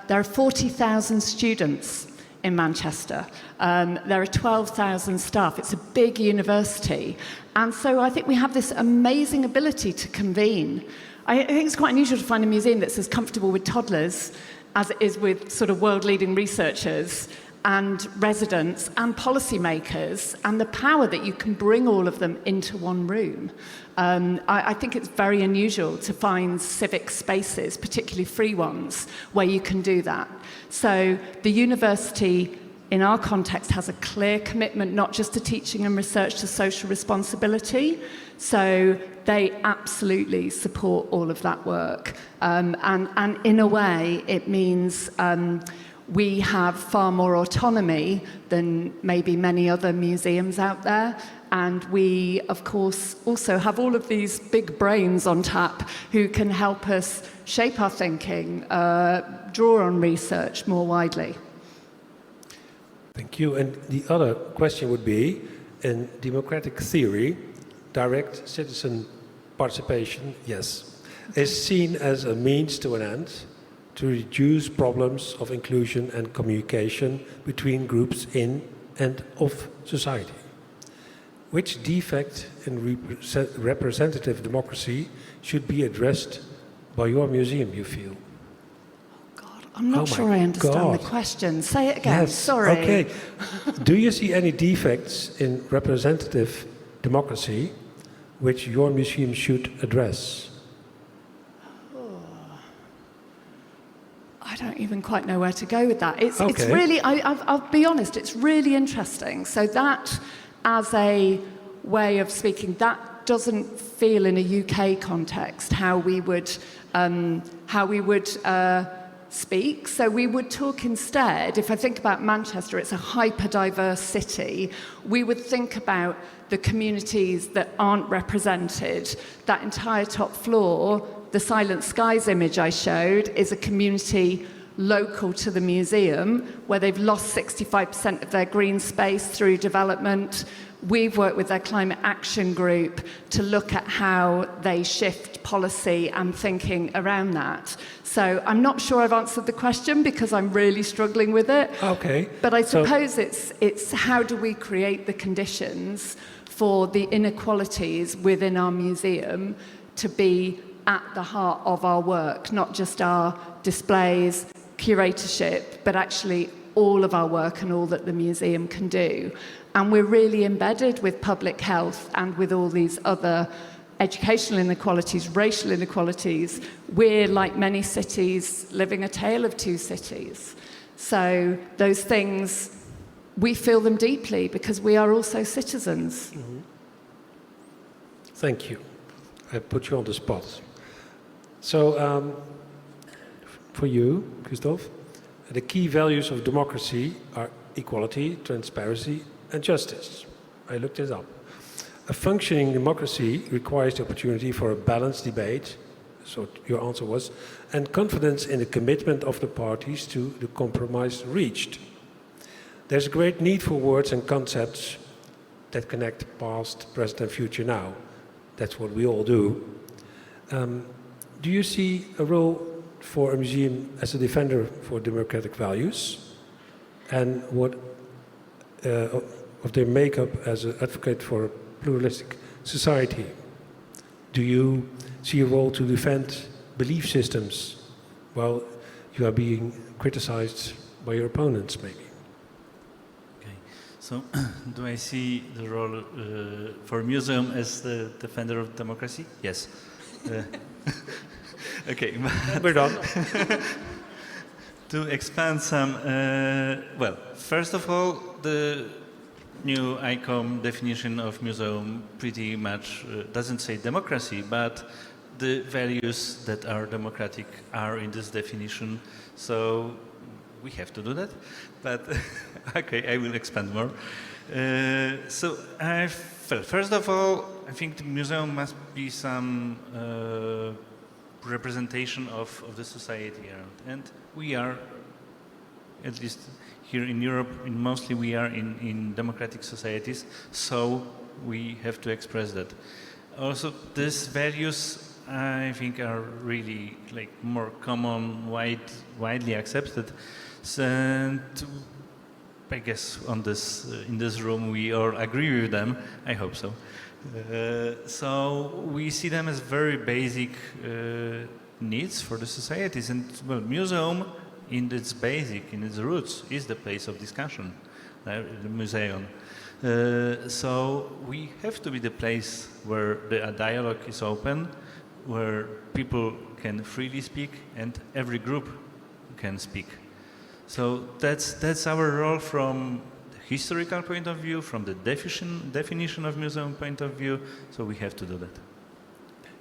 there are 40,000 students in Manchester. There are 12,000 staff. It's a big university. And so I think we have this amazing ability to convene. I think it's quite unusual to find a museum that's as comfortable with toddlers as it is with sort of world-leading researchers and residents and policymakers, and the power that you can bring all of them into one room. I think it's very unusual to find civic spaces, particularly free ones, where you can do that. So the university, in our context, has a clear commitment not just to teaching and research, to social responsibility. So they absolutely support all of that work. And in a way, it means we have far more autonomy than maybe many other museums out there. And we, of course, also have all of these big brains on tap who can help us shape our thinking, draw on research more widely. Thank you. And the other question would be, in democratic theory, direct citizen participation, yes, is seen as a means to an end to reduce problems of inclusion and communication between groups in and of society. Which defect in representative democracy should be addressed by your museum, you feel? I'm not sure I understand the question. Say it again, yes. Sorry. Okay. Do you see any defects in representative democracy which your museum should address? I don't even quite know where to go with that. It's really, I'll be honest, it's really interesting. So that, as a way of speaking, that doesn't feel in a UK context how we would speak. So we would talk instead, if I think about Manchester, it's a hyper-diverse city, we would think about the communities that aren't represented. That entire top floor, the Silent Skies image I showed, is a community local to the museum where they've lost 65% of their green space through development. We've worked with their climate action group to look at how they shift policy and thinking around that. So I'm not sure I've answered the question because I'm really struggling with it. Okay. But I suppose it's how do we create the conditions for the inequalities within our museum to be at the heart of our work, not just our displays, curatorship, but actually all of our work and all that the museum can do. And we're really embedded with public health and with all these other educational inequalities, racial inequalities. We're, like many cities, living a tale of two cities. So those things, we feel them deeply because we are also citizens. Mm-hmm. Thank you. I put you on the spot. So, for you, Christophe, the key values of democracy are equality, transparency, and justice. I looked it up. A functioning democracy requires the opportunity for a balanced debate, so your answer was, and confidence in the commitment of the parties to the compromise reached. There's a great need for words and concepts that connect past, present, and future now. That's what we all do. Do you see a role for a museum as a defender for democratic values, and what of their makeup as an advocate for a pluralistic society? Do you see a role to defend belief systems while you are being criticized by your opponents, maybe? Okay, so do I see the role for a museum as the defender of democracy? Yes. Okay, we're done. To expand some, well, first of all, the new ICOM definition of museum pretty much doesn't say democracy, but the values that are democratic are in this definition. So we have to do that, but okay, I will expand more. First of all, I think the museum must be some representation of the society around, and we are, at least here in Europe, mostly we are in democratic societies, so we have to express that. Also, these values, I think, are really like more common, widely accepted, and I guess in this room we all agree with them. I hope so. So we see them as very basic needs for the societies, and well, museum in its roots is the place of discussion, the museum. So we have to be the place where the dialogue is open, where people can freely speak and every group can speak. So that's our role from the historical point of view, from the definition of museum point of view, so we have to do that.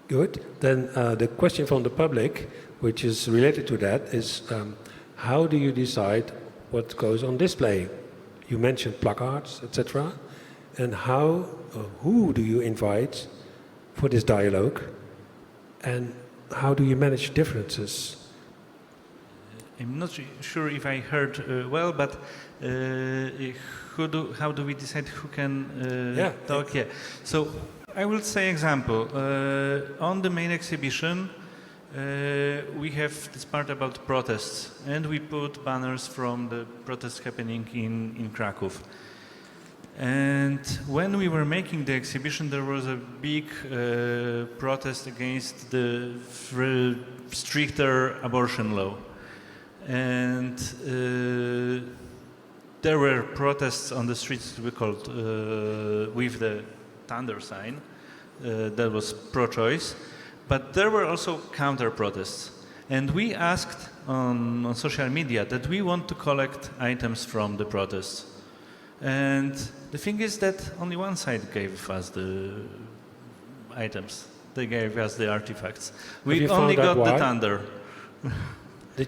Good. Then the question from the public, which is related to that, is how do you decide what goes on display? You mentioned placards, etc. And who do you invite for this dialogue? And how do you manage differences? I'm not sure if I heard well, but how do we decide who can talk? Yeah. So I will say example. On the main exhibition, we have this part about protests, and we put banners from the protests happening in Krakow. And when we were making the exhibition, there was a big protest against the stricter abortion law. And there were protests on the streets we called with the thunder sign that was pro-choice, but there were also counter-protests. And we asked on social media that we want to collect items from the protests. And the thing is that only one side gave us the items. They gave us the artifacts. We only got the thunder.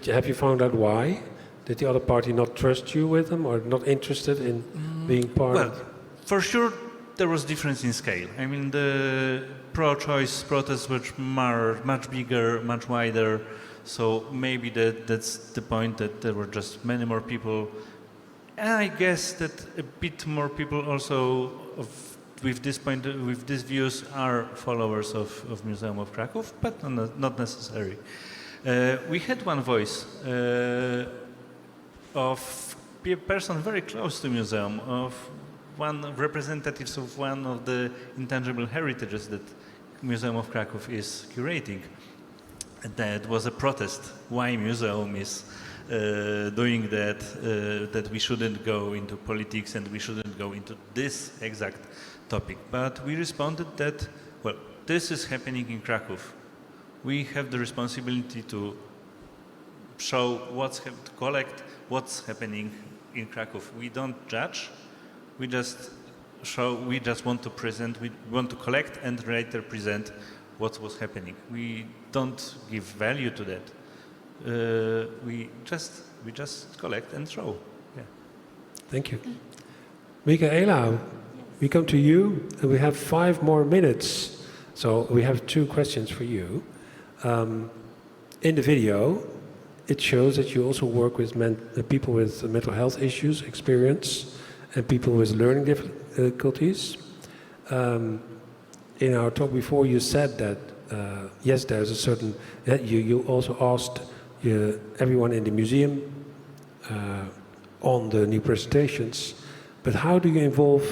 Have you found out why? Did the other party not trust you with them or not interested in being part of it? For sure, there was difference in scale. I mean, the pro-choice protests were much bigger, much wider. So maybe that's the point, that there were just many more people. And I guess that a bit more people also with these views are followers of Museum of Krakow, but not necessary. We had one voice of a person very close to museum, of one representatives of one of the intangible heritages that Museum of Krakow is curating. That was a protest. Why museum is doing that, that we shouldn't go into politics and we shouldn't go into this exact topic. But we responded that, well, this is happening in Krakow. We have the responsibility to show to collect what's happening in Krakow. We don't judge, we just want to present, we want to collect and later present what was happening. We don't give value to that. We just collect and show. Yeah. Thank you. Michaela, we come to you, and we have 5 more minutes. So we have 2 questions for you. In the video, it shows that you also work with people with mental health issues, experience, and people with learning difficulties. In our talk before, you said that yes, there's a certain. You also asked everyone in the museum on the new presentations, but how do you involve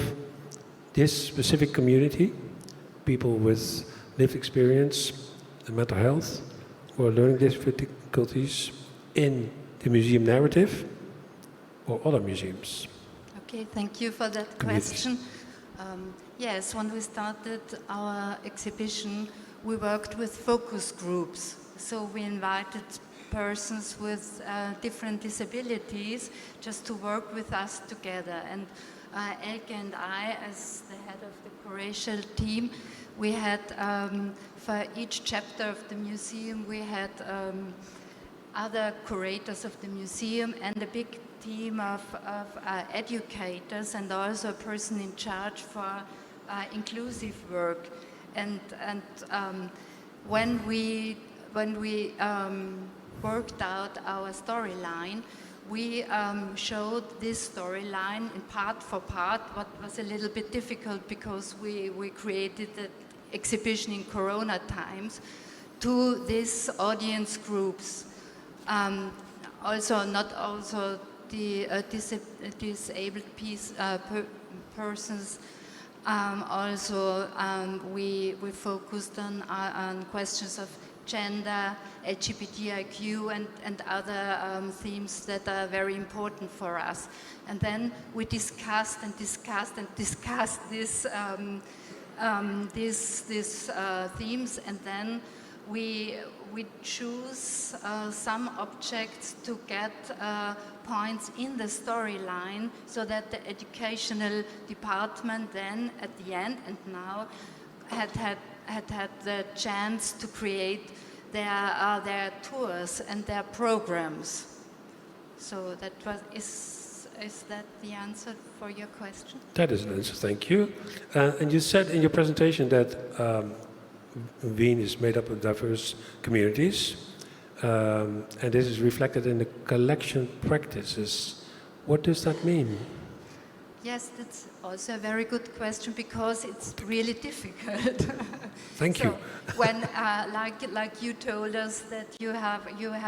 this specific community, people with lived experience, mental health, or learning difficulties, in the museum narrative or other museums? Okay, thank you for that question. Yes, when we started our exhibition, we worked with focus groups. So we invited persons with different disabilities just to work with us together. And Elke and I, as the head of the curatorial team, we had, for each chapter of the museum, we had other curators of the museum, and a big team of educators, and also a person in charge for inclusive work. And when we worked out our storyline, we showed this storyline in part for part, what was a little bit difficult because we created the exhibition in Corona times, to these audience groups. Also, not also the disabled persons. Also, we focused on questions of gender, LGBTIQ, and other themes that are very important for us. And then we discussed these themes, and then we choose some objects to get points in the storyline, so that the educational department then at the end and now had the chance to create their tours and their programs. So that is that the answer for your question? That is an answer, thank you. And you said in your presentation that Wien is made up of diverse communities, and this is reflected in the collection practices. What does that mean? Yes, that's also a very good question, because it's really difficult. Thank you. When, like you told us that you have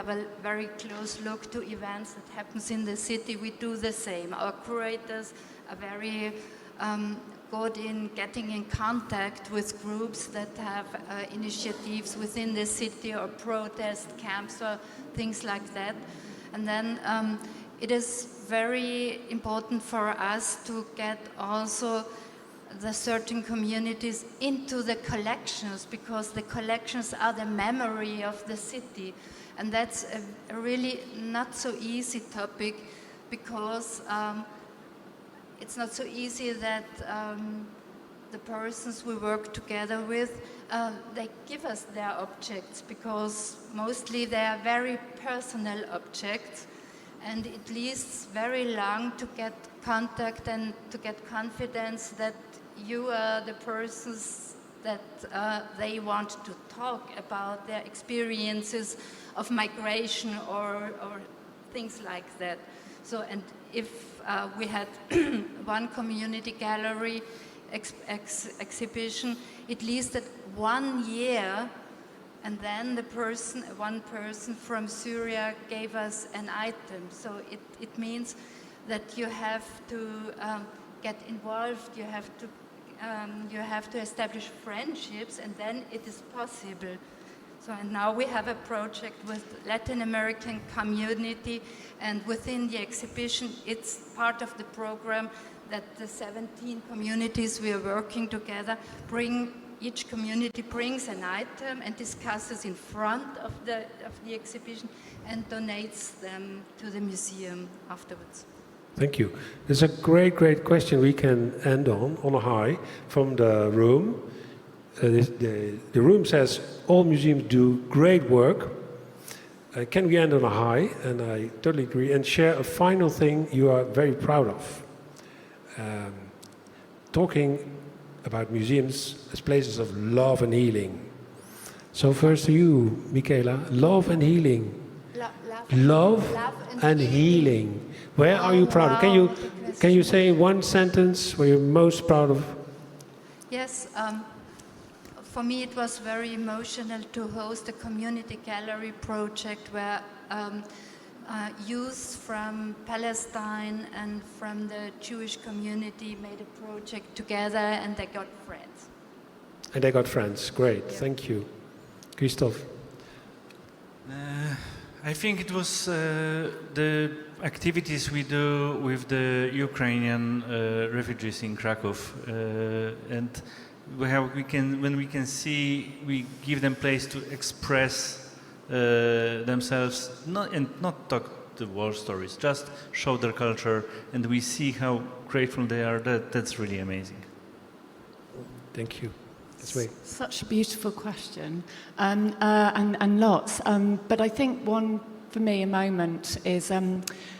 a very close look to events that happens in the city, we do the same. Our curators are very good in getting in contact with groups that have initiatives within the city, or protest camps or things like that. And then it is very important for us to get also the certain communities into the collections, because the collections are the memory of the city. And that's a really not so easy topic, because it's not so easy that the persons we work together with, they give us their objects, because mostly they are very personal objects, and it leads very long to get contact and to get confidence that you are the persons that they want to talk about their experiences of migration or things like that. So, and if we had one community gallery exhibition, it lasted 1 year, and then one person from Syria gave us an item. So it means that you have to get involved, you have to establish friendships, and then it is possible. So, and now we have a project with Latin American community, and within the exhibition, it's part of the program that the 17 communities we are working together each community brings an item and discusses in front of the exhibition and donates them to the museum afterwards. Thank you. There's a great question we can end on a high from the room. The room says all museums do great work. Can we end on a high? And I totally agree. And share a final thing you are very proud of. Talking about museums as places of love and healing. So first to you, Michaela, love and healing. Love and healing. Where are you proud of? Can you say in one sentence where you're most proud of? Yes, for me it was very emotional to host a community gallery project where youth from Palestine and from the Jewish community made a project together, and they got friends. And they got friends, great, yeah. Thank you. Christoph? I think it was the activities we do with the Ukrainian refugees in Krakow, and when we can see, we give them place to express themselves, not talk the war stories, just show their culture, and we see how grateful they are. That's really amazing. Thank you. That's great. Such a beautiful question, and lots. But I think one for me, a moment is,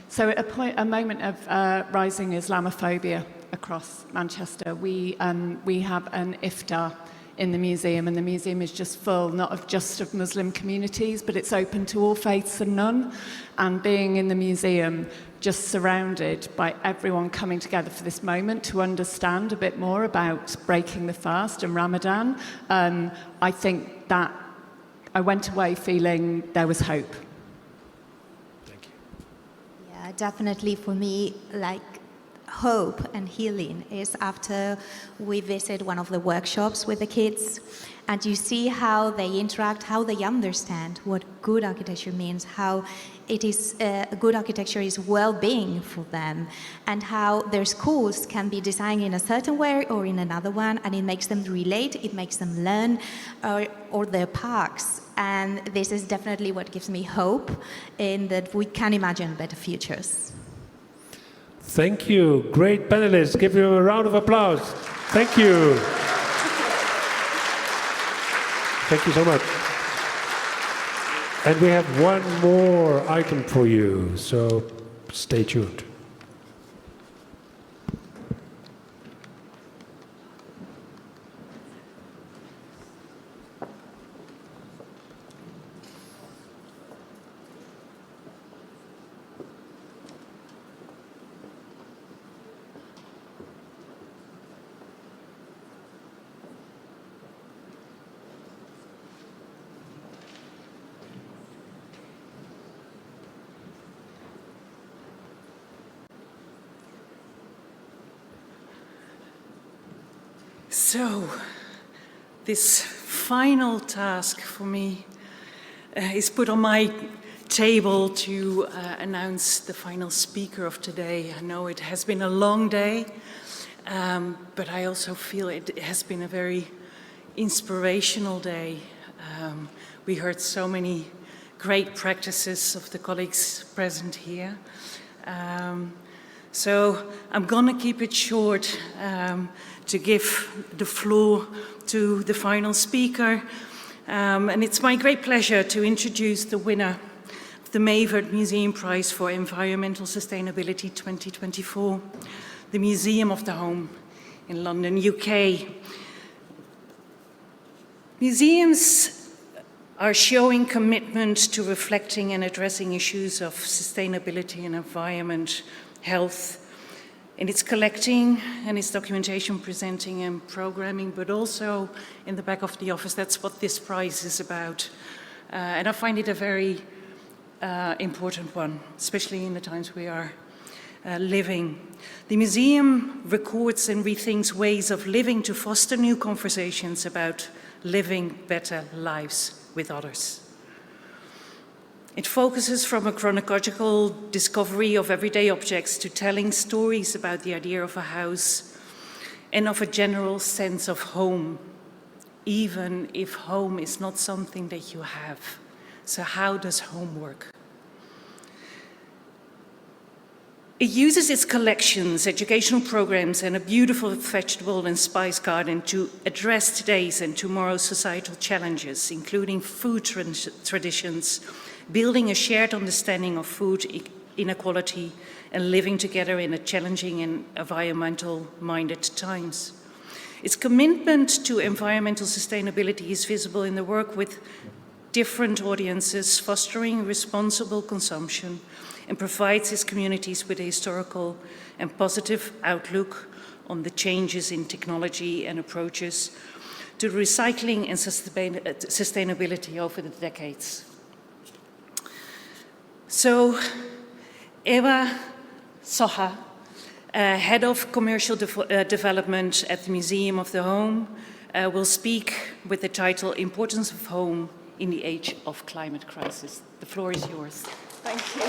so at a moment of rising Islamophobia across Manchester, we have an iftar in the museum, and the museum is just full, not just of Muslim communities, but it's open to all faiths and none. And being in the museum, just surrounded by everyone coming together for this moment to understand a bit more about breaking the fast and Ramadan, I think that I went away feeling there was hope. Thank you. Yeah, definitely for me, like hope and healing is after we visit one of the workshops with the kids and you see how they interact, how they understand what good architecture means, how it is good architecture is well-being for them, and how their schools can be designed in a certain way or in another one, and it makes them relate, it makes them learn, or their parks. And this is definitely what gives me hope in that we can imagine better futures. Thank you. Great panelists. Give you a round of applause. Thank you. Thank you so much. And we have one more item for you, so stay tuned. So, this final task for me is put on my table to announce the final speaker of today. I know it has been a long day, but I also feel it has been a very inspirational day. We heard so many great practices of the colleagues present here. So I'm going to keep it short to give the floor to the final speaker. And it's my great pleasure to introduce the winner of the Mayford Museum Prize for Environmental Sustainability 2024, the Museum of the Home in London, UK. Museums are showing commitment to reflecting and addressing issues of sustainability and environment, health, in its collecting and its documentation, presenting and programming, but also in the back of the office. That's what this prize is about. And I find it a very important one, especially in the times we are living. The museum records and rethinks ways of living to foster new conversations about living better lives with others. It focuses from a chronological discovery of everyday objects to telling stories about the idea of a house and of a general sense of home, even if home is not something that you have. So how does home work? It uses its collections, educational programs, and a beautiful vegetable and spice garden to address today's and tomorrow's societal challenges, including food traditions, building a shared understanding of food inequality, and living together in a challenging and environmental-minded times. Its commitment to environmental sustainability is visible in the work with different audiences, fostering responsible consumption, and provides its communities with a historical and positive outlook on the changes in technology and approaches to recycling and sustainability over the decades. So, Eva Soha, Head of Commercial Development at the Museum of the Home, will speak with the title Importance of Home in the Age of Climate Crisis. The floor is yours. Thank you.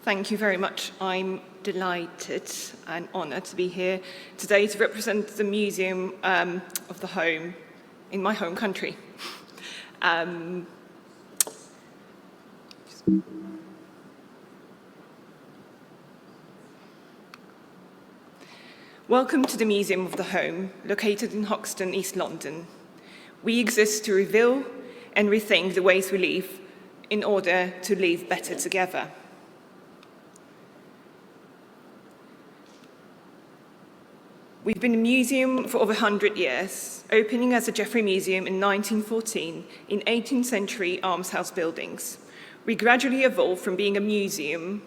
Thank you very much. I'm delighted and honoured to be here today to represent the Museum of the Home in my home country. Welcome to the Museum of the Home, located in Hoxton, East London. We exist to reveal and rethink the ways we live in order to live better together. We've been a museum for over 100 years, opening as a Jeffrey Museum in 1914 in 18th century almshouse buildings. We gradually evolved from being a museum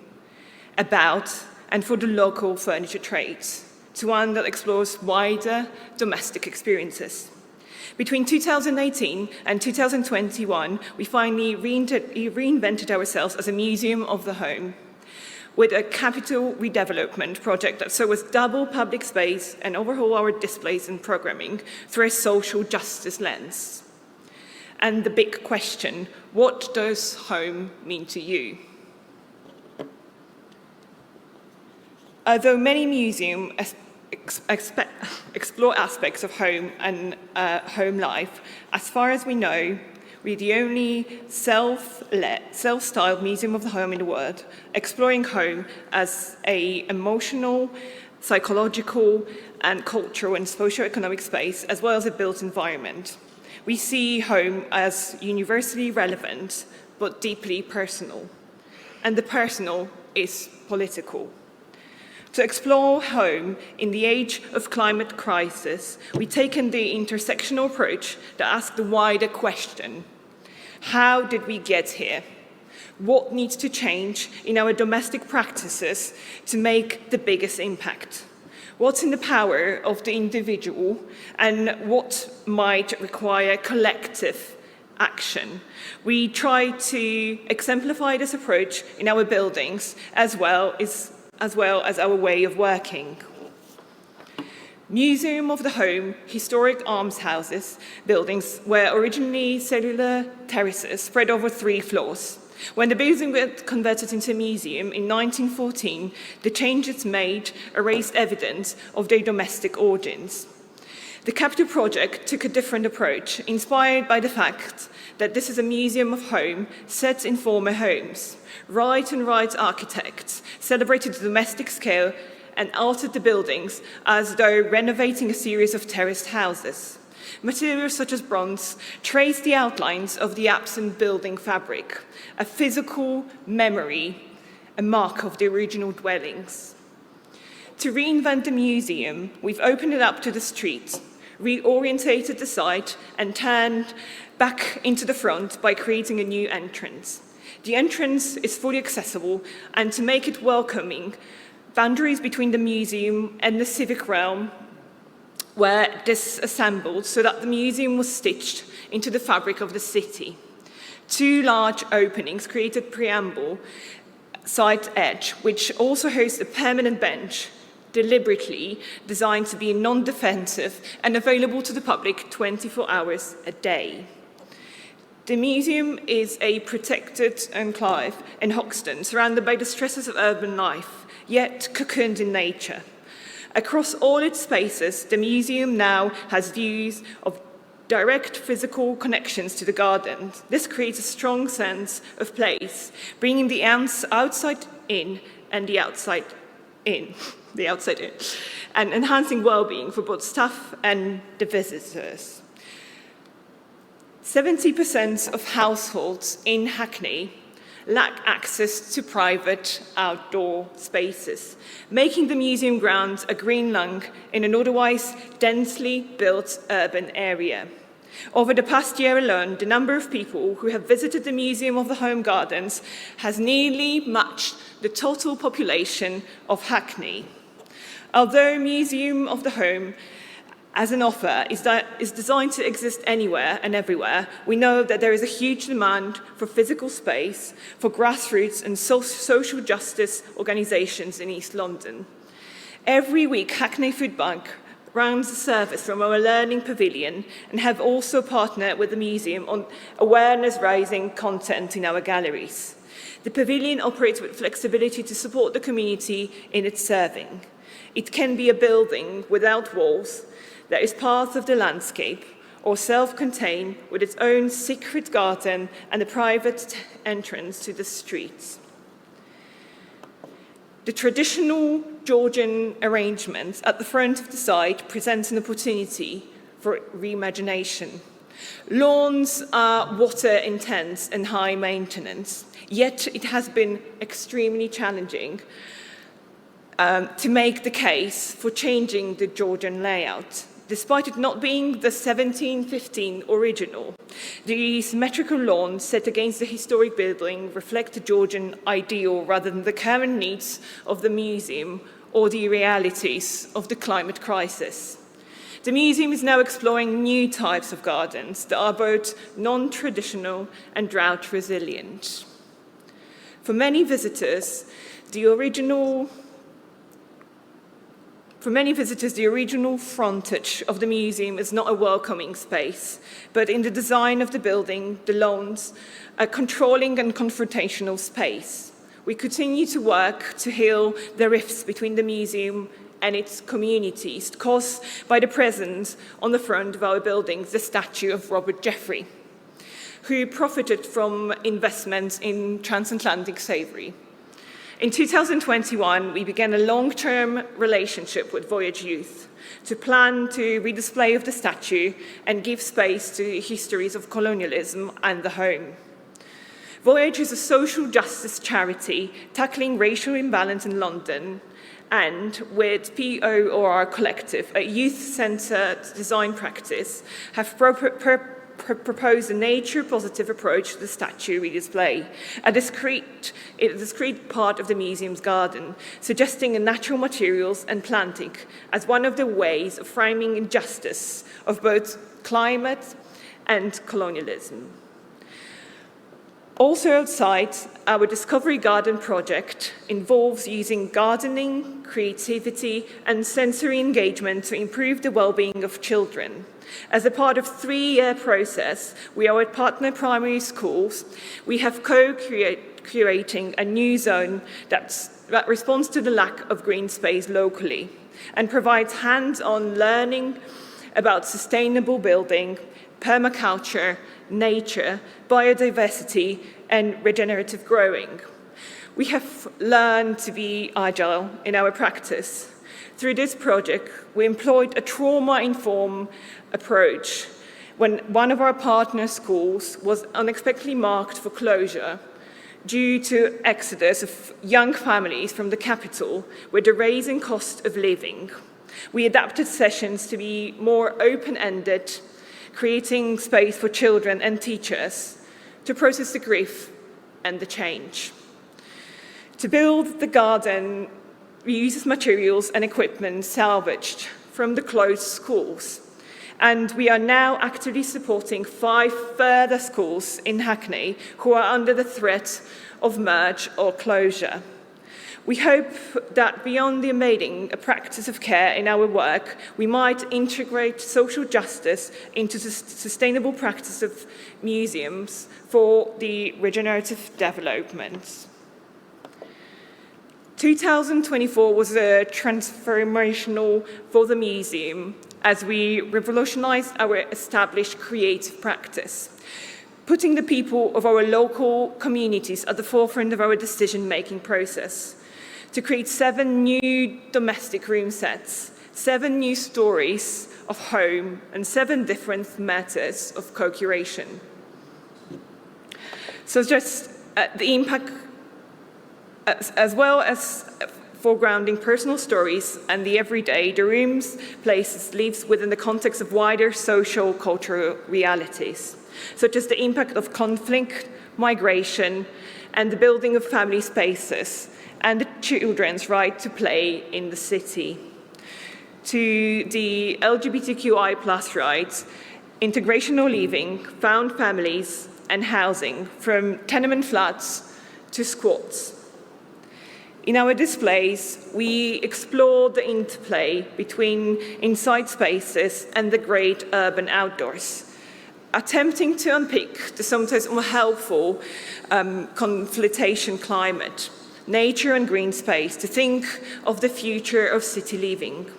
about and for the local furniture trades to one that explores wider domestic experiences. Between 2018 and 2021, we finally reinvented ourselves as a museum of the home, with a capital redevelopment project that saw us double public space and overhaul our displays and programming through a social justice lens. And the big question, what does home mean to you? Although many museums explore aspects of home and home life, as far as we know, we're the only self-styled museum of the home in the world, exploring home as an emotional, psychological, and cultural and socio-economic space, as well as a built environment. We see home as universally relevant, but deeply personal. And the personal is political. To explore home in the age of climate crisis, we've taken the intersectional approach to ask the wider question: how did we get here? What needs to change in our domestic practices to make the biggest impact? What's in the power of the individual, and what might require collective action? We try to exemplify this approach in our buildings as well as our way of working. Museum of the Home, historic almshouses buildings were originally cellular terraces spread over 3 floors. When the building was converted into a museum in 1914, the changes made erased evidence of their domestic origins. The capital project took a different approach, inspired by the fact that this is a museum of home set in former homes. Wright and Wright architects celebrated the domestic scale and altered the buildings as though renovating a series of terraced houses. Materials such as bronze trace the outlines of the absent building fabric, a physical memory, a mark of the original dwellings. To reinvent the museum, we've opened it up to the street, reorientated the site, and turned back into the front by creating a new entrance. The entrance is fully accessible, and to make it welcoming, boundaries between the museum and the civic realm were disassembled so that the museum was stitched into the fabric of the city. 2 large openings created preamble site edge, which also hosts a permanent bench, deliberately designed to be non-defensive and available to the public 24 hours a day. The museum is a protected enclave in Hoxton, surrounded by the stresses of urban life, yet cocooned in nature. Across all its spaces, the museum now has views of direct physical connections to the garden. This creates a strong sense of place, bringing the outside in and the outside in, and enhancing well-being for both staff and the visitors. 70% of households in Hackney lack access to private outdoor spaces, making the museum grounds a green lung in an otherwise densely built urban area. Over the past year alone, the number of people who have visited the Museum of the Home Gardens has nearly matched the total population of Hackney. Although Museum of the Home as an offer is designed to exist anywhere and everywhere, we know that there is a huge demand for physical space for grassroots and social justice organisations in East London. Every week, Hackney Food Bank runs a service from our Learning Pavilion and have also partnered with the museum on awareness-raising content in our galleries. The pavilion operates with flexibility to support the community in its serving. It can be a building without walls that is part of the landscape, or self-contained with its own secret garden and a private entrance to the streets. The traditional Georgian arrangements at the front of the site present an opportunity for reimagination. Lawns are water intense and high maintenance, yet it has been extremely challenging to make the case for changing the Georgian layout. Despite it not being the 1715 original, the symmetrical lawns set against the historic building reflect the Georgian ideal rather than the current needs of the museum or the realities of the climate crisis. The museum is now exploring new types of gardens that are both non-traditional and drought resilient. For many visitors, the original frontage of the museum is not a welcoming space, but in the design of the building, the lawns, a controlling and confrontational space. We continue to work to heal the rifts between the museum and its communities caused by the presence on the front of our buildings, the statue of Robert Jeffrey, who profited from investments in transatlantic slavery. In 2021, we began a long-term relationship with Voyage Youth to plan to redisplay of the statue and give space to histories of colonialism and the home. Voyage is a social justice charity tackling racial imbalance in London, and with POR Collective, a youth-centred design practice, have proposed a nature-positive approach to the statue redisplay, a discrete part of the museum's garden, suggesting natural materials and planting as one of the ways of framing injustice of both climate and colonialism. Also outside, our Discovery Garden project involves using gardening, creativity, and sensory engagement to improve the well-being of children. As a part of a 3-year process, we are with partner primary schools. We have co-creating a new zone that responds to the lack of green space locally and provides hands-on learning about sustainable building, permaculture, nature, biodiversity, and regenerative growing. We have learned to be agile in our practice. Through this project, we employed a trauma-informed approach when one of our partner schools was unexpectedly marked for closure due to exodus of young families from the capital with the rising cost of living. We adapted sessions to be more open-ended, creating space for children and teachers to process the grief and the change. To build the garden, we use materials and equipment salvaged from the closed schools, and we are now actively supporting 5 further schools in Hackney who are under the threat of merge or closure. We hope that beyond the embedding a practice of care in our work, we might integrate social justice into the sustainable practice of museums for the regenerative development. 2024 was transformational for the museum as we revolutionized our established creative practice, putting the people of our local communities at the forefront of our decision-making process, to create 7 new domestic room sets, 7 new stories of home, and 7 different methods of co-curation. So just the impact, as well as foregrounding personal stories and the everyday, the rooms, places lives within the context of wider social, cultural realities, such as the impact of conflict, migration, and the building of family spaces, and the children's right to play in the city, to the LGBTQI+ rights, integrational living, found families, and housing, from tenement flats to squats. In our displays, we explore the interplay between inside spaces and the great urban outdoors, attempting to unpick the sometimes unhelpful confliction climate, nature and green space, to think of the future of city living.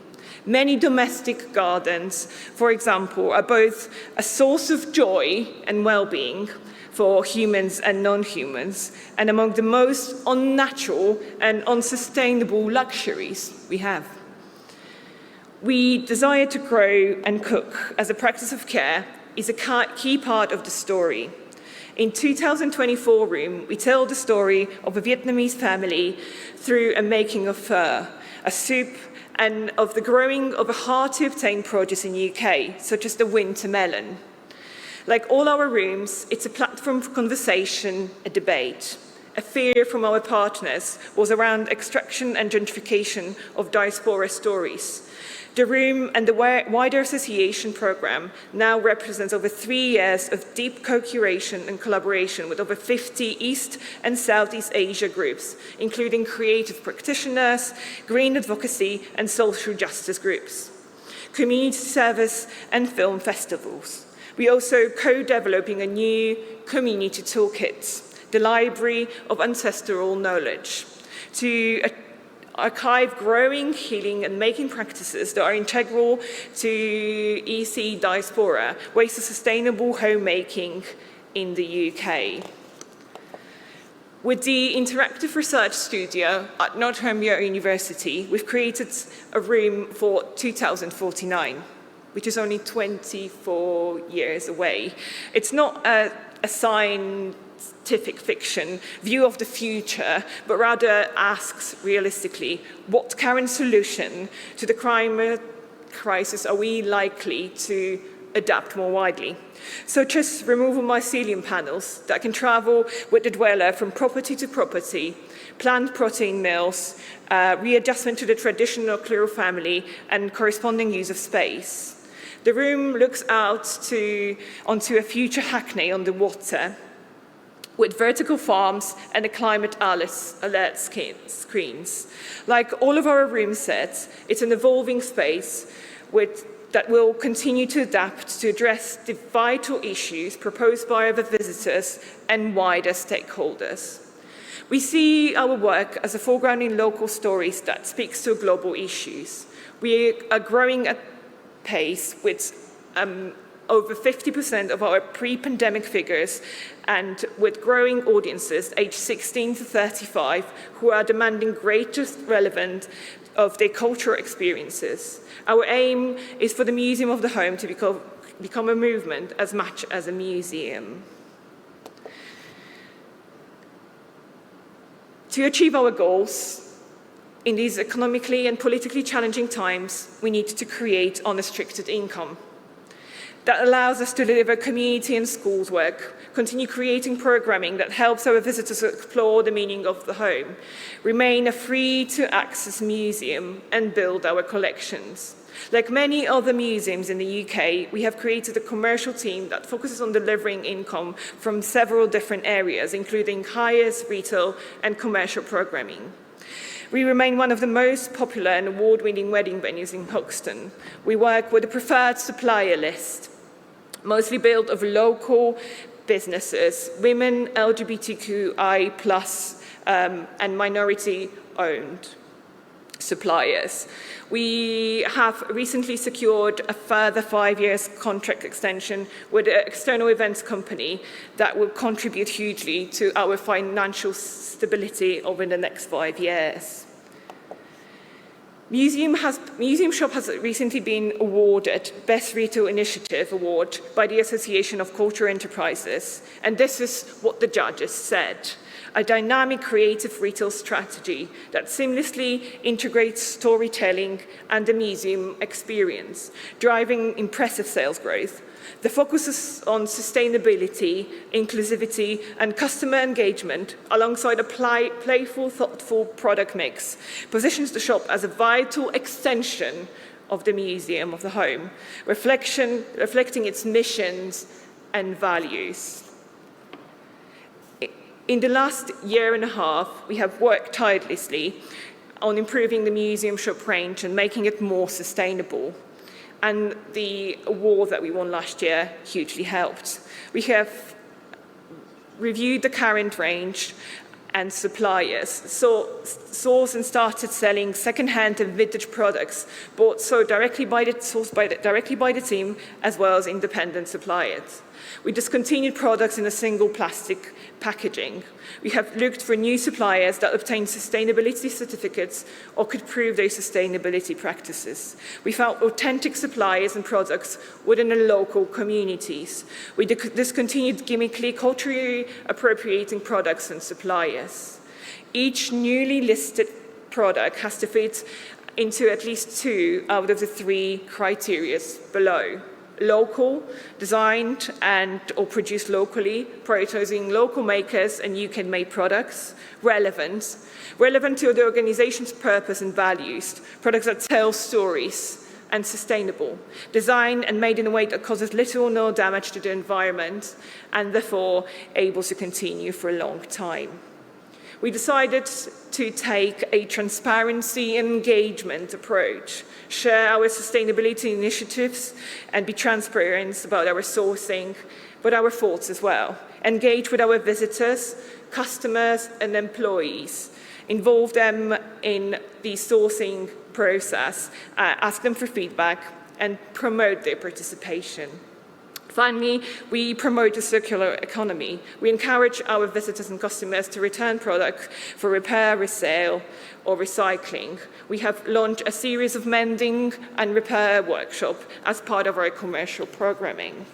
Many domestic gardens, for example, are both a source of joy and well-being for humans and non-humans, and among the most unnatural and unsustainable luxuries we have. We desire to grow and cook as a practice of care is a key part of the story. In 2024 room, we tell the story of a Vietnamese family through a making of pho, a soup, and of the growing of a hard-to-obtain produce in the UK, such as the winter melon. Like all our rooms, it's a platform for conversation, a debate. A fear from our partners was around extraction and gentrification of diaspora stories. The room and the wider association program now represents over 3 years of deep co-curation and collaboration with over 50 East and Southeast Asia groups, including creative practitioners, green advocacy, and social justice groups, community service, and film festivals. We're also co-developing a new community toolkit, the Library of Ancestral Knowledge, to archive growing, healing, and making practices that are integral to EC diaspora, ways of sustainable homemaking in the UK. With the Interactive Research Studio at Northumbria University, we've created a room for 2049, which is only 24 years away. It's not a scientific fiction view of the future, but rather asks realistically, what current solution to the climate crisis are we likely to adapt more widely? Such as removal mycelium panels that can travel with the dweller from property to property, plant protein mills, readjustment to the traditional plural family, and corresponding use of space. The room looks out onto a future Hackney on the water, with vertical farms and a climate alert screens. Like all of our room sets, it's an evolving space that will continue to adapt to address the vital issues proposed by other visitors and wider stakeholders. We see our work as a foregrounding local stories that speaks to global issues. We are growing at pace with over 50% of our pre-pandemic figures, and with growing audiences aged 16 to 35 who are demanding greater relevance of their cultural experiences. Our aim is for the Museum of the Home to become a movement as much as a museum. To achieve our goals, in these economically and politically challenging times, we need to create unrestricted income that allows us to deliver community and schools work, continue creating programming that helps our visitors explore the meaning of the home, remain a free-to-access museum, and build our collections. Like many other museums in the UK, we have created a commercial team that focuses on delivering income from several different areas, including hires, retail, and commercial programming. We remain one of the most popular and award-winning wedding venues in Hoxton. We work with a preferred supplier list, mostly built of local businesses, women, LGBTQI+, and minority-owned suppliers. We have recently secured a further 5 years contract extension with an external events company that will contribute hugely to our financial stability over the next 5 years. Museum Shop has recently been awarded Best Retail Initiative Award by the Association of Cultural Enterprises, and this is what the judges said: a dynamic creative retail strategy that seamlessly integrates storytelling and the museum experience, driving impressive sales growth. The focus is on sustainability, inclusivity, and customer engagement, alongside a playful, thoughtful product mix, positions the shop as a vital extension of the Museum of the Home, reflecting its missions and values. In the last year and a half, we have worked tirelessly on improving the Museum Shop range and making it more sustainable. And the award that we won last year hugely helped. We have reviewed the current range and suppliers. Sourced and started selling second-hand and vintage products bought directly by the team as well as independent suppliers. We discontinued products in a single plastic packaging. We have looked for new suppliers that obtain sustainability certificates or could prove their sustainability practices. We found authentic suppliers and products within the local communities. We discontinued gimmickly, culturally appropriating products and suppliers. Each newly listed product has to fit into at least 2 out of the 3 criteria below. Local, designed and or produced locally, prioritizing local makers and UK-made products. Relevant to the organization's purpose and values, products that tell stories. And sustainable, designed and made in a way that causes little or no damage to the environment and therefore able to continue for a long time. We decided to take a transparency and engagement approach, share our sustainability initiatives and be transparent about our sourcing, but our thoughts as well. Engage with our visitors, customers and employees. Involve them in the sourcing process, ask them for feedback and promote their participation. Finally, we promote a circular economy. We encourage our visitors and customers to return products for repair, resale, or recycling. We have launched a series of mending and repair workshops as part of our commercial programming.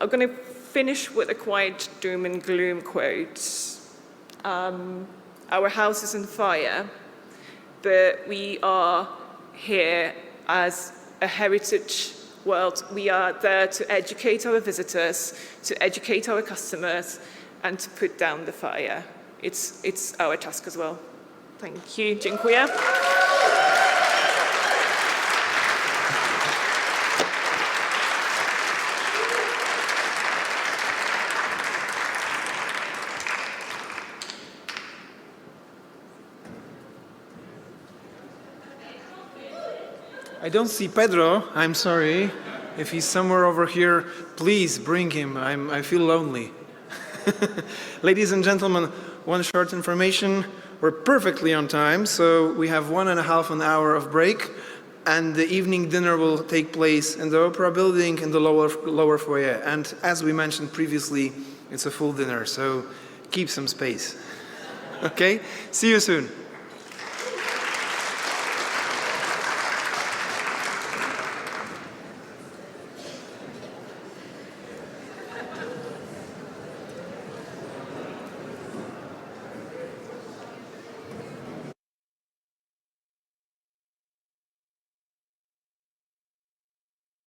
I'm going to finish with a quiet doom and gloom quote. Our house is on fire, but we are here as a heritage world. We are there to educate our visitors, to educate our customers, and to put down the fire. It's our task as well. Thank you. Dziękuję. I don't see Pedro. I'm sorry. If he's somewhere over here, please bring him. I feel lonely. Ladies and gentlemen, one short information. We're perfectly on time, so we have 1.5 hours of break, and the evening dinner will take place in the Opera building in the lower foyer. And as we mentioned previously, it's a full dinner, so keep some space. Okay? See you soon.